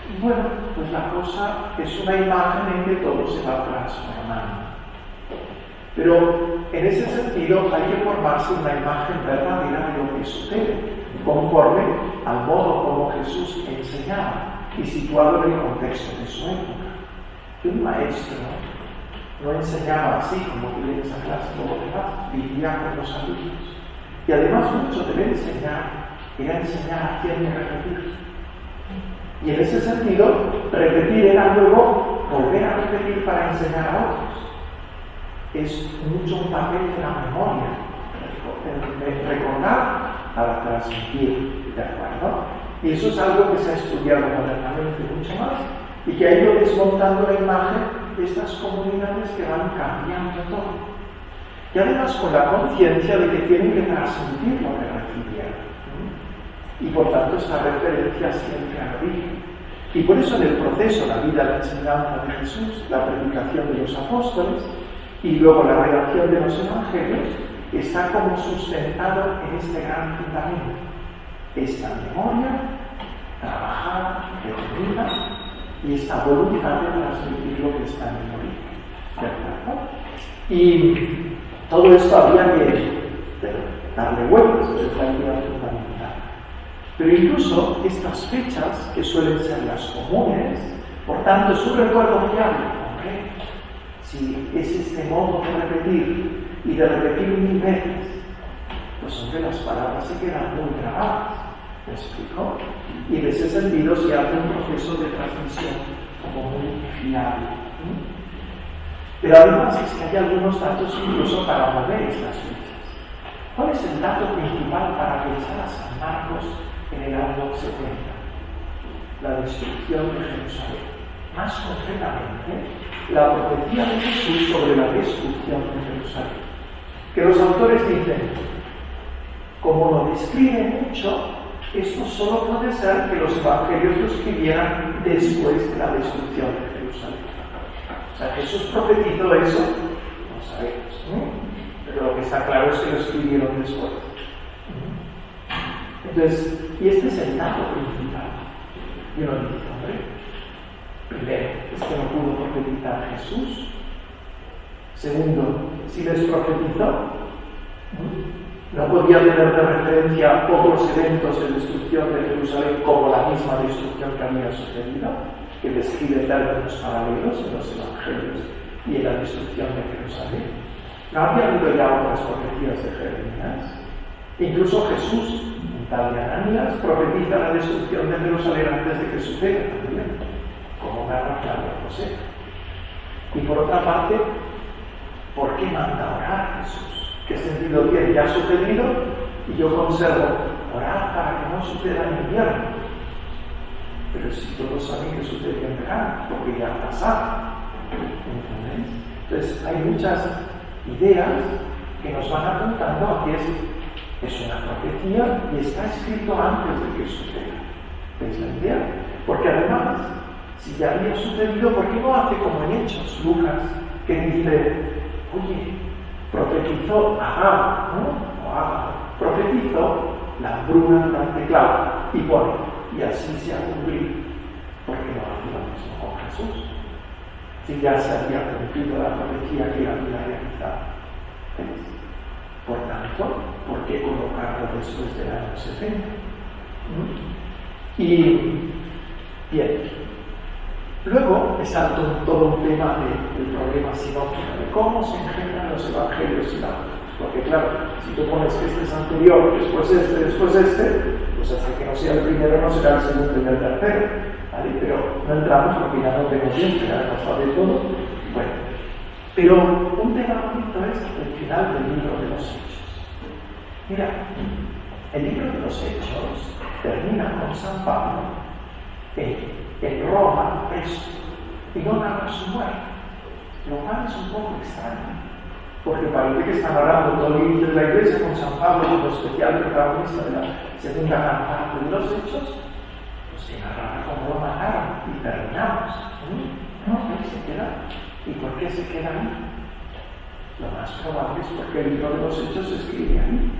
Y bueno, pues la cosa es una imagen en que todo se va transformando. Pero en ese sentido hay que formarse una imagen verdadera de lo que sucede, conforme al modo como Jesús enseñaba y situado en el contexto de su época. Que un maestro no enseñaba así como que vienes a clase todo lo demás, vivía con los alumnos. Y además mucho de enseñar era enseñar haciendo repetir. Y en ese sentido, repetir era luego volver a repetir para enseñar a otros. Es mucho un papel de la memoria, de recordar para transmitir, ¿de acuerdo? Y eso es algo que se ha estudiado modernamente mucho más y que ha ido desmontando la imagen de estas comunidades que van cambiando todo. Y además con la conciencia de que tienen que transmitir lo que recibieron. Y por tanto esta referencia siempre al origen. Y por eso en el proceso, la vida, la enseñanza de Jesús, la predicación de los apóstoles y luego la redacción de los evangelios, está como sustentado en este gran fundamento. Esta memoria, trabajada, reunida, y esta voluntad de transmitir lo que está en el origen. ¿De acuerdo? Y todo esto había que darle vueltas, es la idea fundamental. Pero incluso estas fechas, que suelen ser las comunes, por tanto es un recuerdo fiable, ¿ok? Si es este modo de repetir y de repetir mil veces, pues hombre, las palabras se quedan muy grabadas. ¿Me explico? Y en ese sentido se hace un proceso de transmisión como muy fiable. Pero además es que hay algunos datos incluso para mover estas fechas. ¿Cuál es el dato principal para pensar a San Marcos en el año 70? La destrucción de Jerusalén. Más concretamente, la profecía de Jesús sobre la destrucción de Jerusalén. Que los autores dicen, como lo describe mucho, esto solo puede ser que los evangelios lo escribieran después de la destrucción de Jerusalén. O sea, Jesús profetizó eso, no sabemos, ¿no? Pero lo que está claro es que lo escribieron después. Entonces, y este es el dato principal. Y uno dice, hombre, primero, es que no pudo profetizar Jesús. Segundo, si les profetizó, no podía tener de referencia otros eventos de destrucción de Jerusalén como la misma destrucción que había sucedido, que describe términos paralelos en los evangelios y en la destrucción de Jerusalén. No había habido ya otras profecías de Jeremías. Incluso Jesús, en tal de Ananías, profetiza la destrucción de Jerusalén antes de que suceda también, como narra Flavio José. Y por otra parte, ¿por qué manda orar Jesús? ¿Qué sentido tiene? Ya ha sucedido y yo conservo orar para que no suceda en invierno. Pero si todos saben que sucede en verano, porque ya ha pasado. ¿Entendéis? Entonces hay muchas ideas que nos van apuntando a que es Es una profecía y está escrito antes de que suceda. ¿Veis la idea? Porque además, si ya había sucedido, ¿por qué no hace como en Hechos, Lucas, que dice, oye, profetizó Agabo, ¿no? O Agabo, profetizó la hambruna durante claro, y pone, y así se ha cumplido. ¿Por qué no hace lo mismo con Jesús? Si ya se había cumplido la profecía que él había realizado. ¿Veis? Por tanto, ¿por qué colocarlo después del año 70? Y bien, luego me salto todo un tema del problema sinóptico, de cómo se engendran los evangelios sinópticos. Porque claro, si tú pones que este es anterior, después este, pues hasta que no sea el primero no será el segundo y el tercero. ¿Vale? Pero no entramos porque ya no tengo tiempo, ya hemos hablado de todo. Bueno, pero un tema bonito es el final del libro de los Hechos. Mira, el libro de los Hechos termina con San Pablo en Roma preso y no narra su muerte, lo cual es un poco extraño. Porque parece que están hablando todo el inicio de la iglesia con San Pablo como especial protagonista de la segunda gran parte de los Hechos, pues que narra cómo lo mataron y terminamos. No, ahí se queda. ¿Y por qué se queda ahí? Lo más probable es porque el libro de los Hechos se escribe ahí.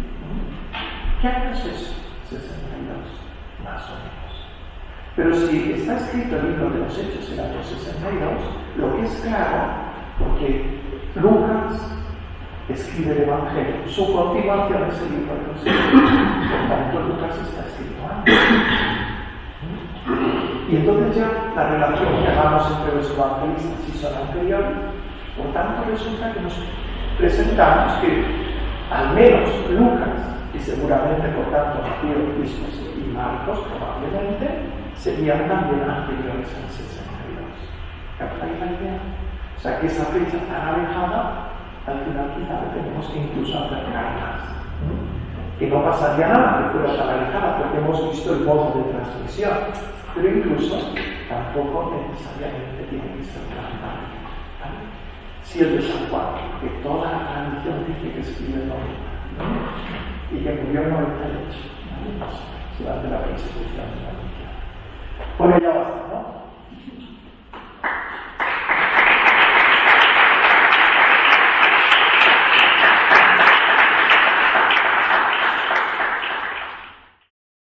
¿Qué año es eso? 62, más o menos. Pero si está escrito el libro de los Hechos en el año 62, lo que es claro, porque Lucas escribe el Evangelio, su continuación es el libro de los Hechos. Por tanto, Lucas está escrito antes. Y entonces ya la relación que hagamos entre los evangelistas si son anteriores, por tanto resulta que nos presentamos que al menos Lucas, y seguramente por tanto Mateo, Cristo y Marcos probablemente, serían también anteriores al 62. ¿Captáis la idea? O sea que esa fecha tan alejada, al final quizá tenemos que incluso acercar más. Que no pasaría nada que fuera tan alejada, porque hemos visto el modo de transmisión, pero incluso tampoco necesariamente tiene que ser tan largo. ¿Vale? Si el de San Juan, que toda la tradición dice que escribe el nombre, y que murió en 98, durante la persecución de la Iglesia. Bueno, ya basta, ¿no?